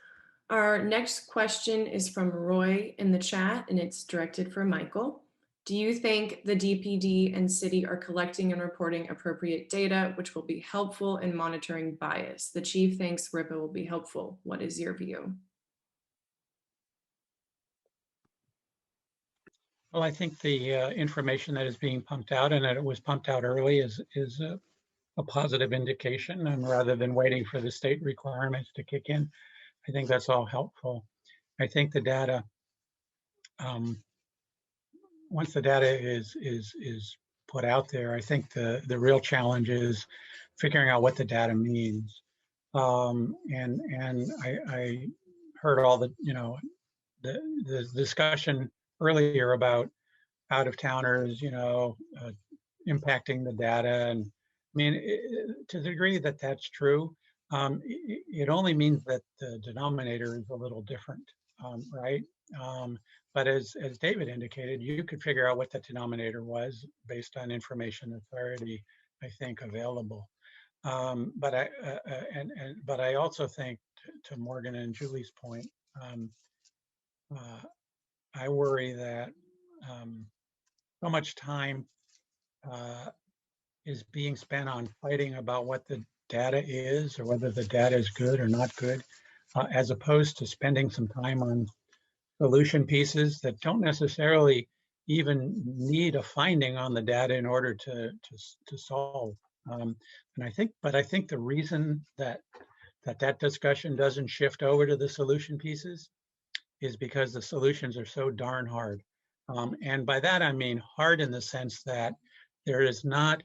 Our next question is from Roy in the chat, and it's directed for Michael. Do you think the DPD and city are collecting and reporting appropriate data, which will be helpful in monitoring bias? The chief thinks RIPA will be helpful. What is your view? Well, I think the information that is being pumped out and that it was pumped out early is a positive indication. And rather than waiting for the state requirements to kick in, I think that's all helpful. I think the data, once the data is put out there, I think the real challenge is figuring out what the data means. And I heard all the the discussion earlier about out-of-towners, impacting the data. And I mean, to the degree that that's true, it only means that the denominator is a little different, right? But as David indicated, you could figure out what the denominator was based on information that's already, I think, available. But I also think, to Morgan and Julie's point, I worry that so much time is being spent on fighting about what the data is or whether the data is good or not good, as opposed to spending some time on solution pieces that don't necessarily even need a finding on the data in order to solve. And I think the reason that discussion doesn't shift over to the solution pieces is because the solutions are so darn hard. And by that, I mean hard in the sense that there is not,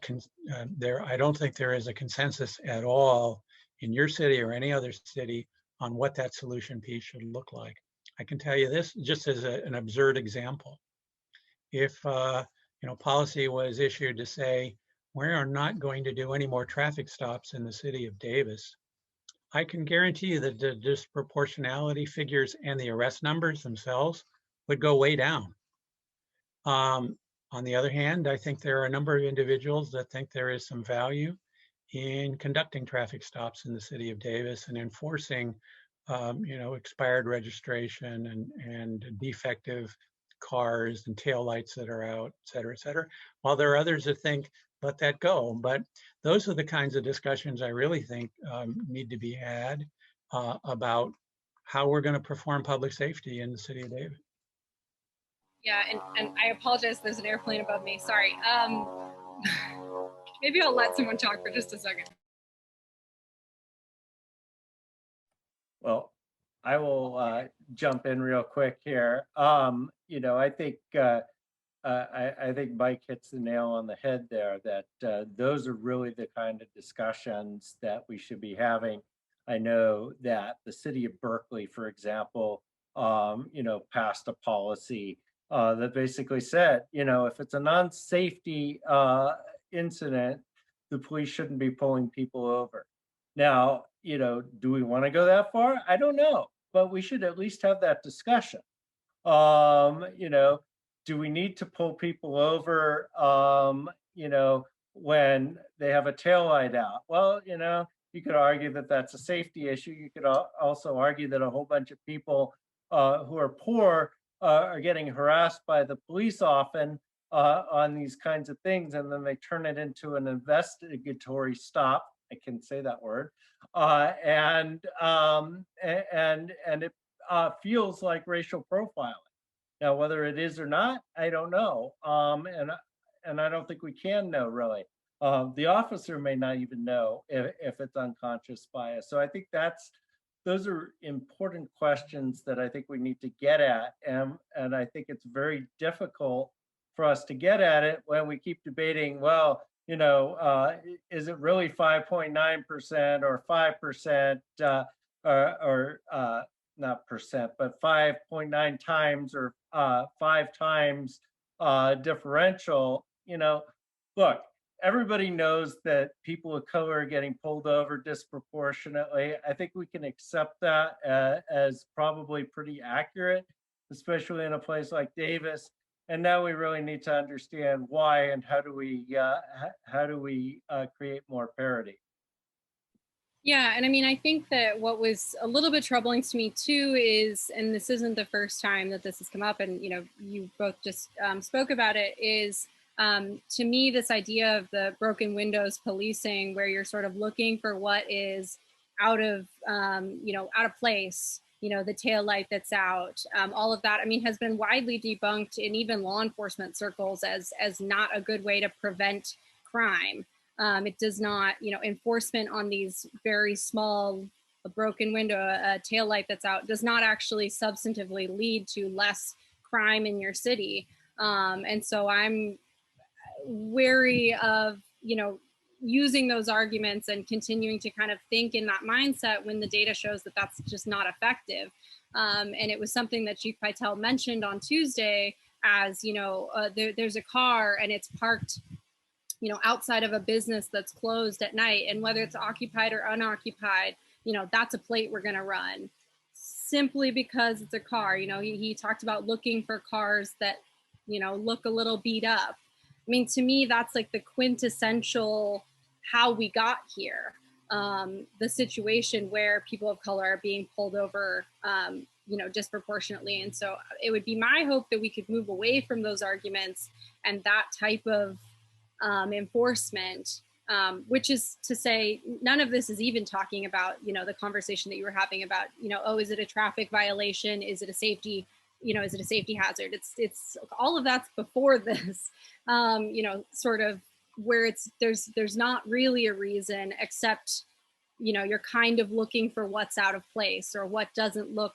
I don't think there is a consensus at all in your city or any other city on what that solution piece should look like. I can tell you this just as an absurd example. If policy was issued to say, we are not going to do any more traffic stops in the city of Davis, I can guarantee you that the disproportionality figures and the arrest numbers themselves would go way down. On the other hand, I think there are a number of individuals that think there is some value in conducting traffic stops in the city of Davis and enforcing, expired registration and defective cars and taillights that are out, et cetera, while there are others that think, let that go. But those are the kinds of discussions I really think need to be had about how we're going to perform public safety in the city of Davis. Yeah, and I apologize, there's an airplane above me, sorry. Maybe I'll let someone talk for just a second. Well, I will jump in real quick here. I think I think Mike hits the nail on the head there, that those are really the kind of discussions that we should be having. I know that the city of Berkeley, for example, passed a policy that basically said, if it's a non-safety incident, the police shouldn't be pulling people over. Now, do we want to go that far? I don't know, but we should at least have that discussion. Do we need to pull people over, when they have a taillight out? Well, you could argue that that's a safety issue. You could also argue that a whole bunch of people who are poor are getting harassed by the police often on these kinds of things, and then they turn it into an investigatory stop. I can say that word, and it feels like racial profiling. Now, whether it is or not, I don't know, and I don't think we can know really. The officer may not even know if it's unconscious bias. So I think those are important questions that I think we need to get at, and I think it's very difficult for us to get at it when we keep debating, well, is it really 5.9% or 5% or not percent, but 5.9 times or 5 times differential? Look, everybody knows that people of color are getting pulled over disproportionately. I think we can accept that as probably pretty accurate, especially in a place like Davis. And now we really need to understand why and how do we create more parity. Yeah, and I mean, I think that what was a little bit troubling to me too is, and this isn't the first time that this has come up, and you both just spoke about it, is to me this idea of the broken windows policing, where you're sort of looking for what is out of out of place, the tail light that's out, all of that, I mean, has been widely debunked in even law enforcement circles as not a good way to prevent crime. It does not, enforcement on these very small, a broken window, a tail light that's out, does not actually substantively lead to less crime in your city. And so I'm wary of, using those arguments and continuing to kind of think in that mindset when the data shows that that's just not effective. And it was something that Chief Pytel mentioned on Tuesday as, there's a car and it's parked outside of a business that's closed at night, and whether it's occupied or unoccupied, that's a plate we're going to run simply because it's a car. He talked about looking for cars that, look a little beat up. I mean, to me, that's like the quintessential how we got here. The situation where people of color are being pulled over, disproportionately. And so it would be my hope that we could move away from those arguments and that type of enforcement, which is to say, none of this is even talking about, the conversation that you were having about, oh, is it a traffic violation? Is it a safety, is it a safety hazard? It's all of that's before this, sort of where there's not really a reason except, you're kind of looking for what's out of place or what doesn't look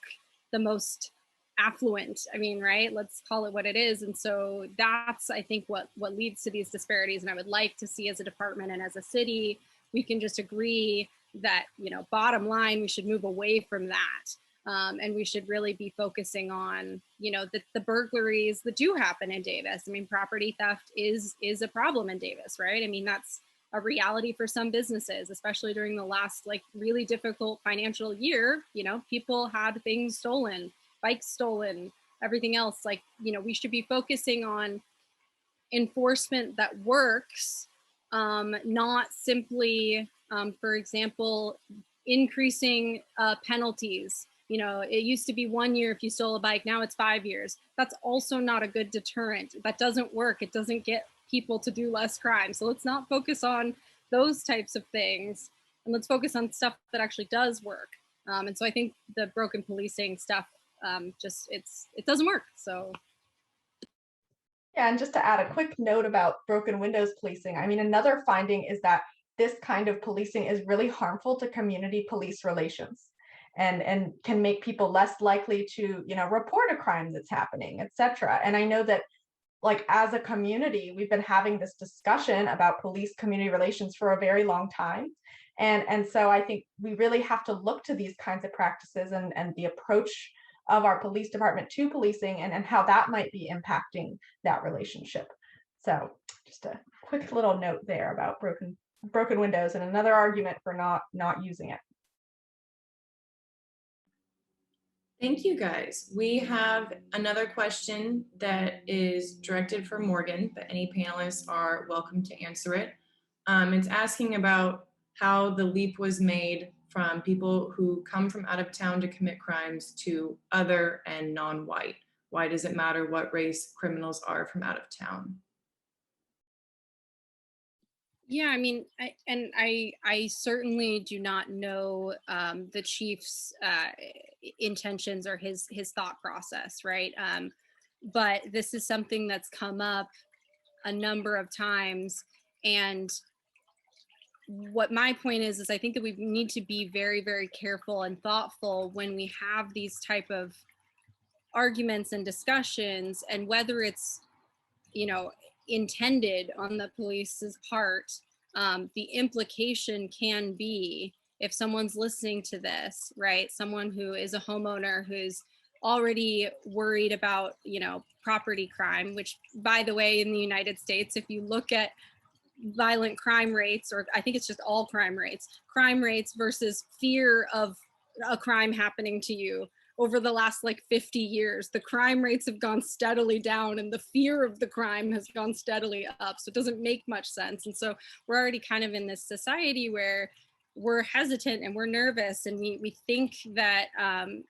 the most affluent. I mean, right? Let's call it what it is. And so that's, I think, what leads to these disparities. And I would like to see as a department and as a city, we can just agree that, bottom line, we should move away from that. And we should really be focusing on, the burglaries that do happen in Davis. I mean, property theft is a problem in Davis, right? I mean, that's a reality for some businesses, especially during the last really difficult financial year. People had things stolen, bikes stolen, everything else. We should be focusing on enforcement that works, not simply, for example, increasing penalties. It used to be 1 year if you stole a bike, now it's 5 years. That's also not a good deterrent. That doesn't work. It doesn't get people to do less crime. So let's not focus on those types of things, and let's focus on stuff that actually does work. And so I think the broken policing stuff, it doesn't work. So. Yeah, and just to add a quick note about broken windows policing, I mean, another finding is that this kind of policing is really harmful to community police relations and can make people less likely to, report a crime that's happening, et cetera. And I know that as a community, we've been having this discussion about police community relations for a very long time. And so I think we really have to look to these kinds of practices and the approach of our police department to policing, and how that might be impacting that relationship. So just a quick little note there about broken windows, and another argument for not using it. Thank you, guys. We have another question that is directed for Morgan, but any panelists are welcome to answer it. It's asking about how the leap was made from people who come from out of town to commit crimes to other and non-white. Why does it matter what race criminals are from out of town? Yeah, I mean, I certainly do not know the chief's intentions or his thought process, right? But this is something that's come up a number of times, and what my point is I think that we need to be very, very careful and thoughtful when we have these type of arguments and discussions, and whether it's, you know, intended on the police's part, the implication can be, if someone's listening to this, right, someone who is a homeowner who's already worried about, you know, property crime, which, by the way, in the United States, if you look at violent crime rates, or I think it's just all crime rates versus fear of a crime happening to you, over the last like 50 years, the crime rates have gone steadily down and the fear of the crime has gone steadily up. So it doesn't make much sense. And so we're already kind of in this society where we're hesitant and we're nervous, and we think that,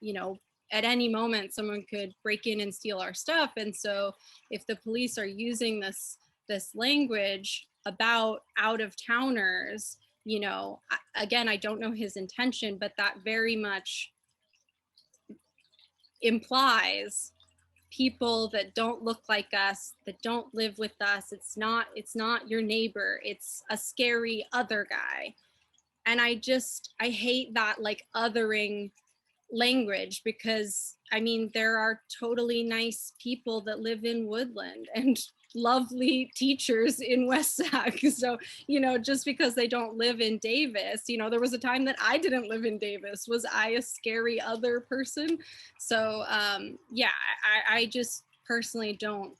you know, at any moment someone could break in and steal our stuff. And so if the police are using this language about out-of-towners, you know, again, I don't know his intention, but that very much implies people that don't look like us, that don't live with us. It's not your neighbor, it's a scary other guy. And I hate that like othering language, because I mean, there are totally nice people that live in Woodland and lovely teachers in West Sac. So, you know, just because they don't live in Davis, you know, there was a time that I didn't live in Davis. Was I a scary other person? So yeah, I just personally don't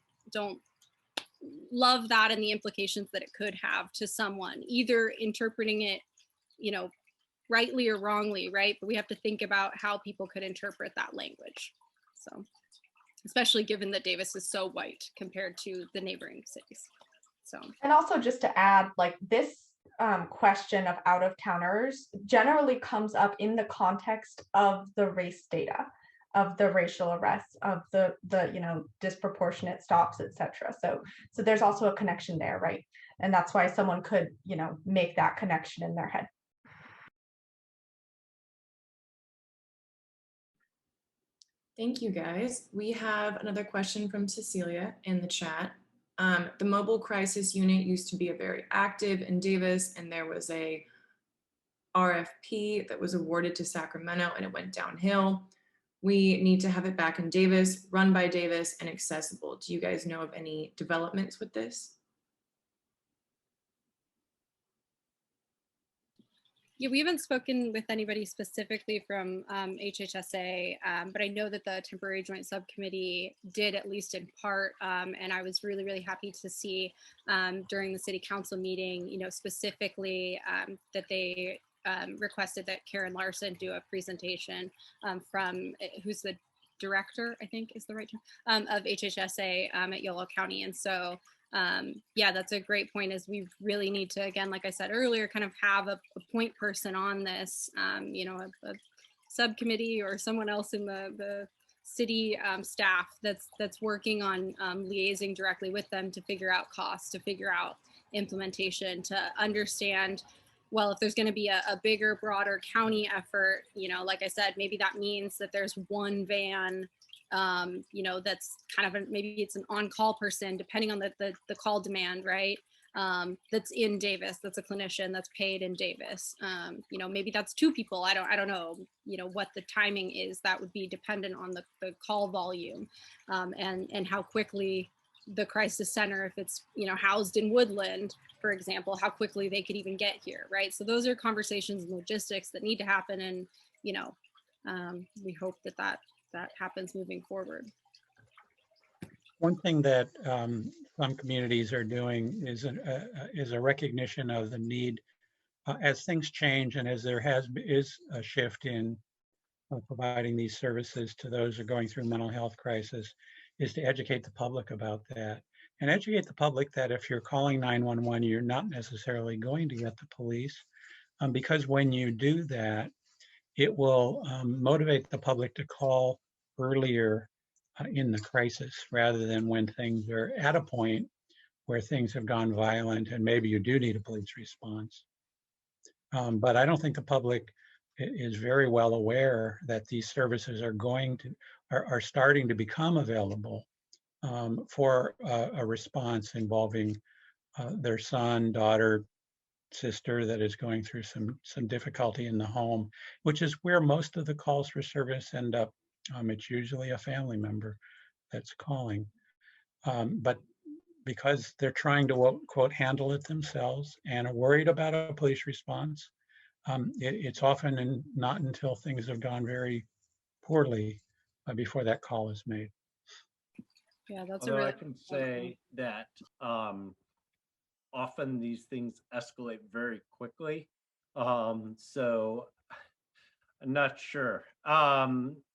love that, and the implications that it could have to someone, either interpreting it, you know, rightly or wrongly, right? But we have to think about how people could interpret that language. So, especially given that Davis is so white compared to the neighboring cities. So, and also just to add, like this question of out-of-towners generally comes up in the context of the race data, of the racial arrests, of the you know, disproportionate stops, etc. So there's also a connection there, right? And that's why someone could, you know, make that connection in their head. Thank you, guys. We have another question from Cecilia in the chat. The mobile crisis unit used to be very active in Davis, and there was a RFP that was awarded to Sacramento and it went downhill. We need to have it back in Davis, run by Davis, and accessible. Do you guys know of any developments with this? yeah, we haven't spoken with anybody specifically from HHSA, but I know that the temporary joint subcommittee did, at least in part, and I was really, really happy to see during the city council meeting, you know, specifically that they requested that Karen Larson do a presentation from, who's the director, I think is the right term, of HHSA at Yolo County. And so yeah, that's a great point, is we really need to, again, like I said earlier, kind of have a point person on this, you know, a subcommittee or someone else in the city staff that's working on liaising directly with them to figure out costs, to figure out implementation, to understand, well, if there's going to be a bigger, broader county effort, you know, like I said, maybe that means that there's one van, you know, that's kind of maybe it's an on-call person, depending on the call demand, right? That's in Davis, that's a clinician that's paid in Davis. You know, maybe that's two people. I don't know, you know, what the timing is. That would be dependent on the call volume, and how quickly the crisis center, if it's, you know, housed in Woodland, for example, how quickly they could even get here, right? So those are conversations and logistics that need to happen, and, you know, we hope that that happens moving forward. One thing that some communities are doing is a recognition of the need as things change and as there is a shift in providing these services to those who are going through mental health crisis, is to educate the public about that. And educate the public that if you're calling 911, you're not necessarily going to get the police, because when you do that, it will motivate the public to call earlier in the crisis rather than when things are at a point where things have gone violent and maybe you do need a police response. But I don't think the public is very well aware that these services are starting to become available for a response involving their son, daughter, sister that is going through some difficulty in the home, which is where most of the calls for service end up. It's usually a family member that's calling. But because they're trying to, quote, handle it themselves and are worried about a police response, it's often not until things have gone very poorly before that call is made. Yeah, that's Although I can say that often these things escalate very quickly. So I'm not sure.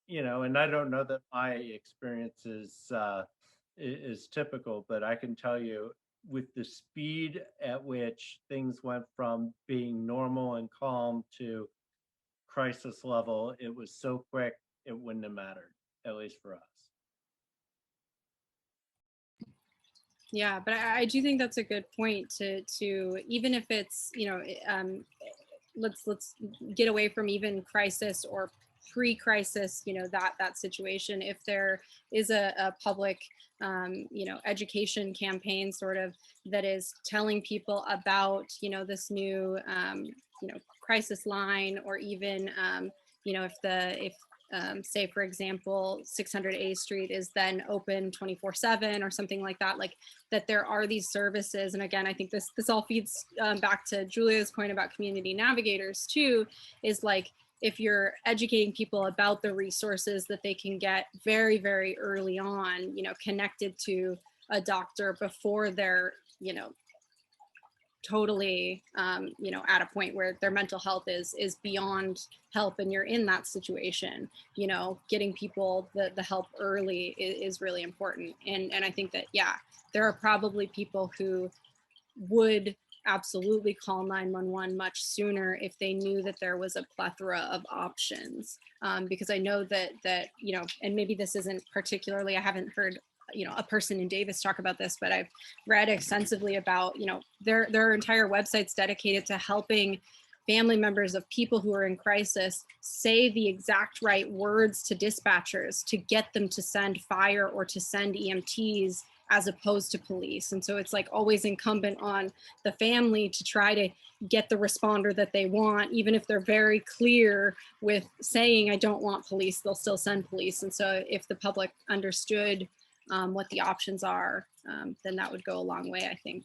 You know, and I don't know that my experience is typical, but I can tell you with the speed at which things went from being normal and calm to crisis level, it was so quick, it wouldn't have mattered, at least for us. Yeah, but I do think that's a good point to even if it's, you know, let's get away from even crisis or pre-crisis, you know, that situation. If there is a public, you know, education campaign sort of that is telling people about, you know, this new, you know, crisis line, or even, you know, if say, for example, 600 A Street is then open 24/7 or something like that, like that there are these services. And again, I think this all feeds back to Julia's point about community navigators too, is like, if you're educating people about the resources that they can get very, very early on, you know, connected to a doctor before they're, you know, totally, you know, at a point where their mental health is beyond help, and you're in that situation, you know, getting people the help early is really important. And I think that, yeah, there are probably people who would absolutely call 911 much sooner if they knew that there was a plethora of options. Because I know that, you know, and maybe this isn't particularly, I haven't heard, you know, a person in Davis talk about this, but I've read extensively about, you know, there are entire websites dedicated to helping family members of people who are in crisis say the exact right words to dispatchers to get them to send fire or to send EMTs as opposed to police. And so it's like always incumbent on the family to try to get the responder that they want, even if they're very clear with saying, I don't want police, they'll still send police. And so if the public understood what the options are, then that would go a long way, I think.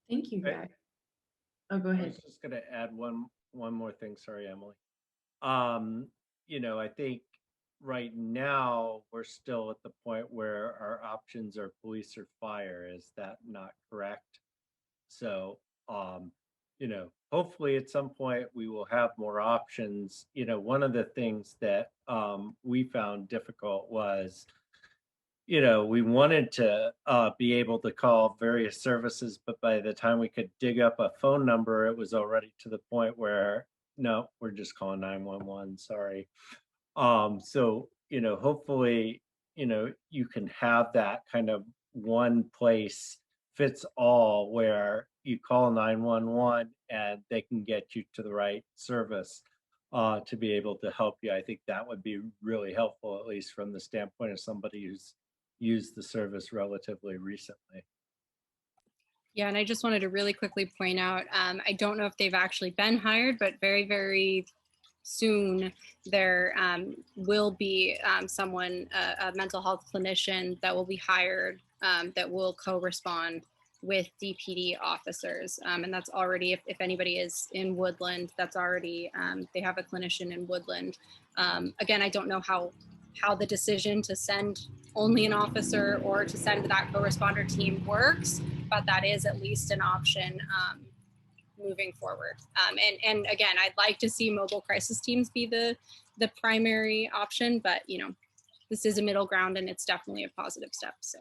Thank you, Hey, guys. Oh, go I ahead. was just going to add one more thing. Sorry, Emily. You know, I think right now we're still at the point where our options are police or fire. Is that not correct? So, you know, hopefully at some point we will have more options. You know, one of the things that we found difficult was, you know, we wanted to be able to call various services, but by the time we could dig up a phone number, it was already to the point where, no, we're just calling 911, sorry. So, you know, hopefully, you know, you can have that kind of one place fits all where you call 911 and they can get you to the right service to be able to help you. I think that would be really helpful, at least from the standpoint of somebody who's used the service relatively recently. Yeah, and I just wanted to really quickly point out, I don't know if they've actually been hired, but very, very soon there will be someone, a mental health clinician that will be hired that will co-respond with DPD officers. And that's already, if anybody is in Woodland, that's already, they have a clinician in Woodland. Again, I don't know how the decision to send only an officer or to send that co-responder team works, but that is at least an option moving forward. And again, I'd like to see mobile crisis teams be the primary option, but you know, this is a middle ground and it's definitely a positive step. So.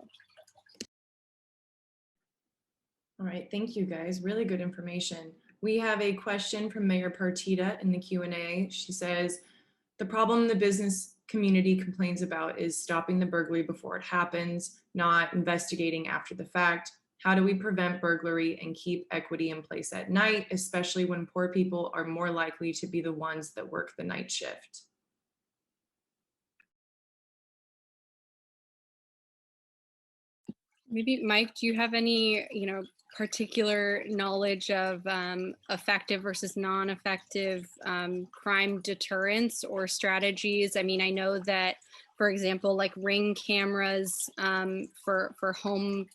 All right, thank you guys. Really good information. We have a question from Mayor Partita in the Q&A. She says, the problem the business community complains about is stopping the burglary before it happens, not investigating after the fact. How do we prevent burglary and keep equity in place at night, especially when poor people are more likely to be the ones that work the night shift? Maybe Mike, do you have any, you know, particular knowledge of effective versus non-effective crime deterrence or strategies? I mean, I know that, for example, like Ring cameras for home,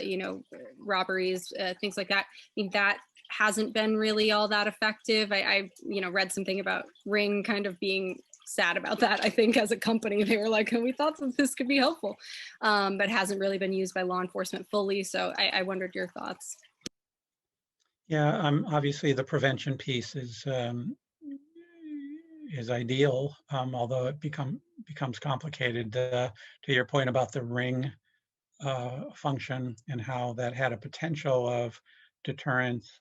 you know, robberies, things like that. I mean, that hasn't been really all that effective. I you know, read something about Ring kind of being sad about that. I think as a company, they were like, we thought that this could be helpful, but hasn't really been used by law enforcement fully. So I wondered your thoughts. Yeah, obviously the prevention piece is ideal, although it becomes complicated. To your point about the Ring function and how that had a potential of deterrence,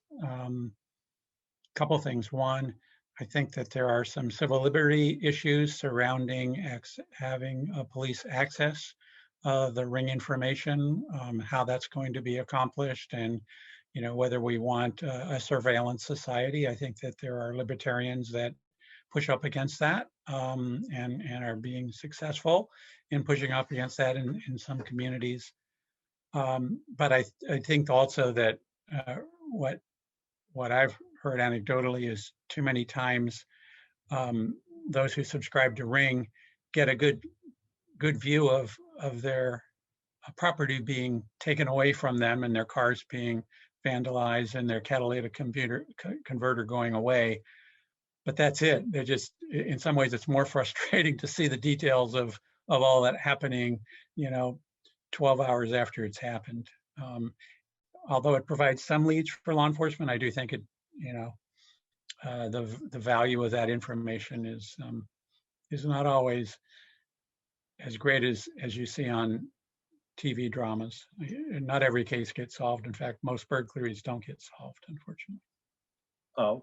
couple things. One, I think that there are some civil liberty issues surrounding having police access the Ring information, how that's going to be accomplished, and you know, whether we want a surveillance society. I think that there are libertarians that push up against that and are being successful in pushing up against that in some communities. But I think also that what I've heard anecdotally is too many times those who subscribe to Ring get a good view of their property being taken away from them and their cars being vandalized and their catalytic converter going away. But that's it. They're just, in some ways, it's more frustrating to see the details of all that happening, you know, 12 hours after it's happened. Although it provides some leads for law enforcement, I do think it, you know, the value of that information is not always as great as you see on TV dramas. Not every case gets solved. In fact, most burglaries don't get solved, unfortunately.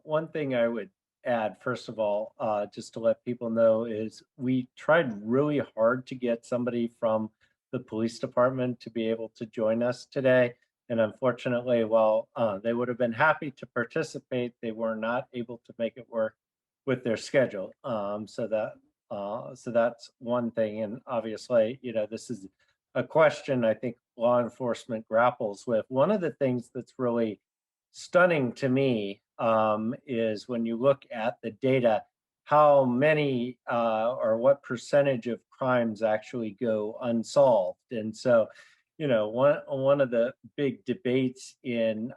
One thing I would add, first of all, just to let people know, is we tried really hard to get somebody from the police department to be able to join us today. And unfortunately, while they would have been happy to participate, they were not able to make it work with their schedule. So that's one thing. And obviously, you know, this is a question I think law enforcement grapples with. One of the things that's really stunning to me is when you look at the data, how many or what percentage of crimes actually go unsolved. And so, you know, one of the big debates in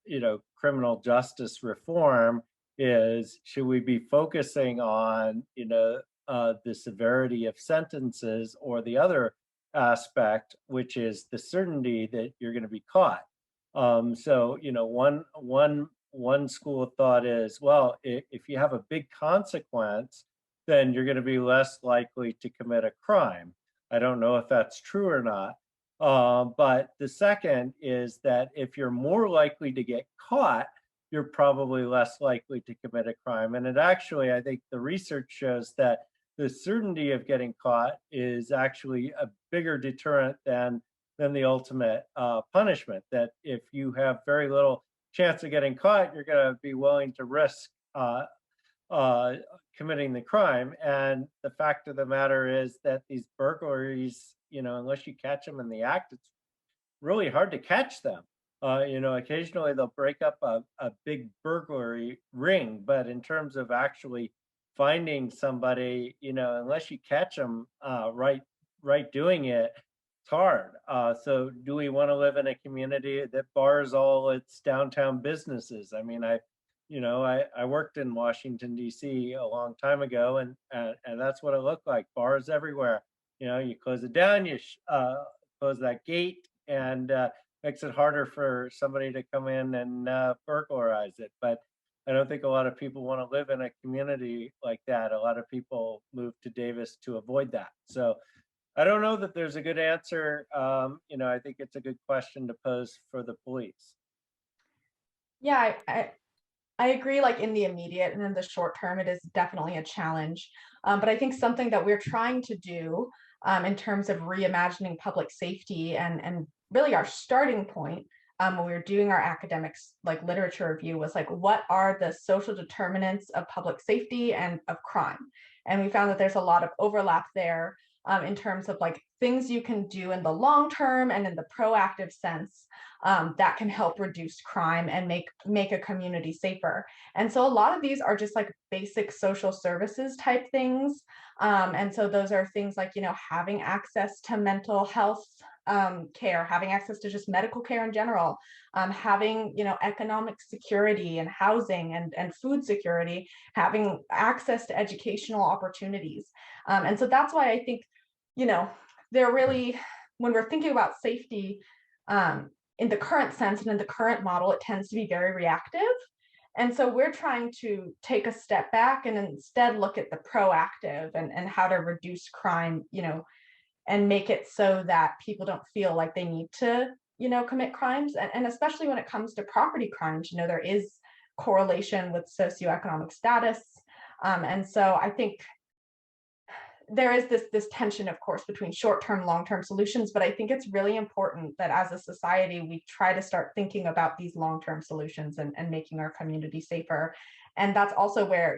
you know, criminal justice reform is, should we be focusing on, you know, the severity of sentences, or the other aspect, which is the certainty that you're going to be caught. So, you know, one school of thought is, well, if you have a big consequence, then you're going to be less likely to commit a crime. I don't know if that's true or not. But the second is that if you're more likely to get caught, you're probably less likely to commit a crime. And it actually, I think the research shows that the certainty of getting caught is actually a bigger deterrent than the ultimate punishment. That if you have very little chance of getting caught, you're going to be willing to risk committing the crime. And the fact of the matter is that these burglaries, you know, unless you catch them in the act, it's really hard to catch them. You know, occasionally they'll break up a big burglary ring, but in terms of actually finding somebody, you know, unless you catch them right doing it, it's hard. So do we want to live in a community that bars all its downtown businesses? I mean, I worked in Washington, D.C. a long time ago, and that's what it looked like. Bars everywhere. You close it down, you close that gate, and makes it harder for somebody to come in and burglarize it. But I don't think a lot of people want to live in a community like that. A lot of people move to Davis to avoid that. So I don't know that there's a good answer. I think it's a good question to pose for the police. Yeah, I agree, like in the immediate and in the short term, it is definitely a challenge. But I think something that we're trying to do in terms of reimagining public safety and really our starting point when we were doing our academics like literature review was like, what are the social determinants of public safety and of crime? And we found that there's a lot of overlap there in terms of like things you can do in the long term and in the proactive sense that can help reduce crime and make a community safer. And so a lot of these are just like basic social services type things. And so those are things like, having access to mental health care, having access to just medical care in general, having, economic security and housing and food security, having access to educational opportunities. And so that's why I think, they're really, when we're thinking about safety, in the current sense and in the current model, it tends to be very reactive. And so we're trying to take a step back and instead look at the proactive and how to reduce crime, and make it so that people don't feel like they need to, commit crimes. And especially when it comes to property crimes, there is correlation with socioeconomic status. And so I think there is this tension, of course, between short-term, long-term solutions, but I think it's really important that as a society, we try to start thinking about these long-term solutions and making our community safer. And that's also where,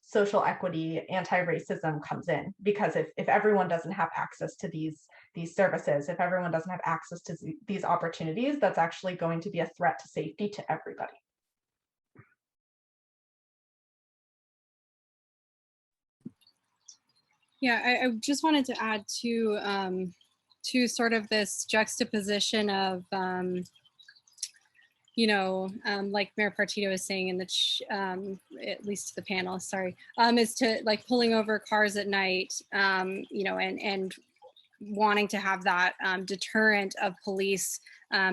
social equity, anti-racism comes in, because if everyone doesn't have access to these services, if everyone doesn't have access to these opportunities, that's actually going to be a threat to safety to everybody. Yeah, I just wanted to add to sort of this juxtaposition of, like Mayor Partito was saying in the, at least to the panel, sorry, is to like pulling over cars at night, and wanting to have that deterrent of police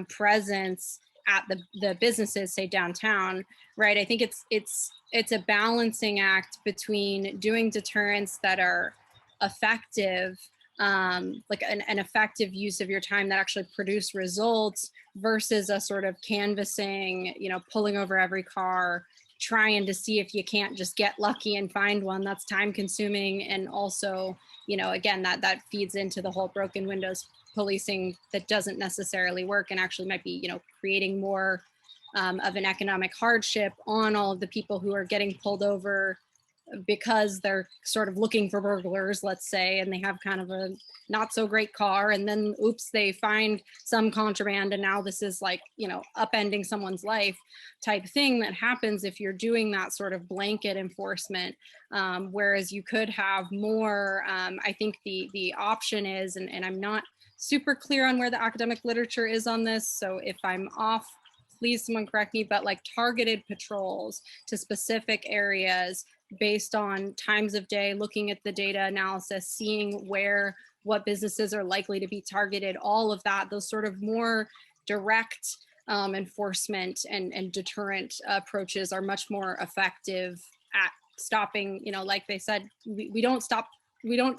presence at the businesses, say downtown, right? I think it's a balancing act between doing deterrents that are effective, like an effective use of your time that actually produce results versus a sort of canvassing, pulling over every car, trying to see if you can't just get lucky and find one. That's time consuming. And also, again, that feeds into the whole broken windows policing that doesn't necessarily work and actually might be, creating more of an economic hardship on all of the people who are getting pulled over because they're sort of looking for burglars, let's say, and they have kind of a not so great car, and then oops, they find some contraband, and now this is like, upending someone's life type thing that happens if you're doing that sort of blanket enforcement. Whereas you could have more, I think the option is, and I'm not super clear on where the academic literature is on this, so if I'm off, please someone correct me, but like targeted patrols to specific areas based on times of day, looking at the data analysis, seeing what businesses are likely to be targeted, all of that, those sort of more direct enforcement and deterrent approaches are much more effective at stopping, like they said, we don't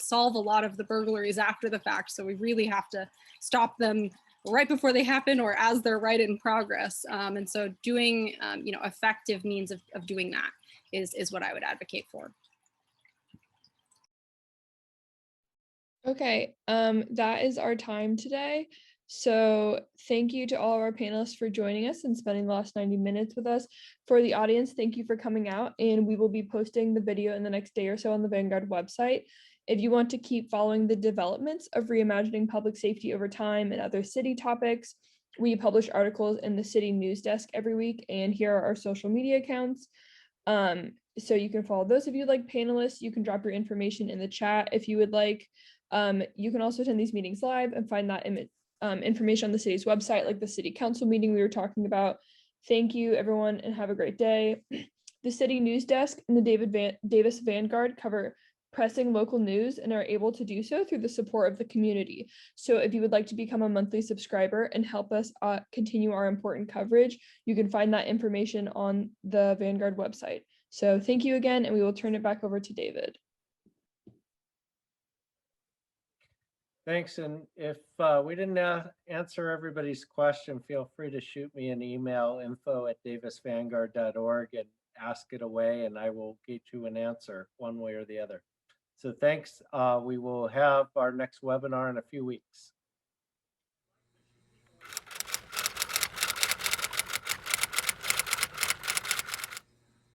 solve a lot of the burglaries after the fact. So we really have to stop them right before they happen or as they're right in progress. And so doing, effective means of doing that is what I would advocate for. Okay, that is our time today. So thank you to all of our panelists for joining us and spending the last 90 minutes with us. For the audience, thank you for coming out, and we will be posting the video in the next day or so on the Vanguard website. If you want to keep following the developments of reimagining public safety over time and other city topics, we publish articles in the city news desk every week, and here are our social media accounts. So you can follow those if you'd like. Panelists, you can drop your information in the chat if you would like. You can also attend these meetings live and find that information on the city's website, like the city council meeting we were talking about. Thank you, everyone, and have a great day. The city news desk and the Davis Vanguard cover pressing local news and are able to do so through the support of the community. So if you would like to become a monthly subscriber and help us continue our important coverage, you can find that information on the Vanguard website. So thank you again, and we will turn it back over to David. Thanks. And if we didn't answer everybody's question, feel free to shoot me an email, info@davisvanguard.org, and ask it away, and I will get you an answer one way or the other. So thanks. We will have our next webinar in a few weeks.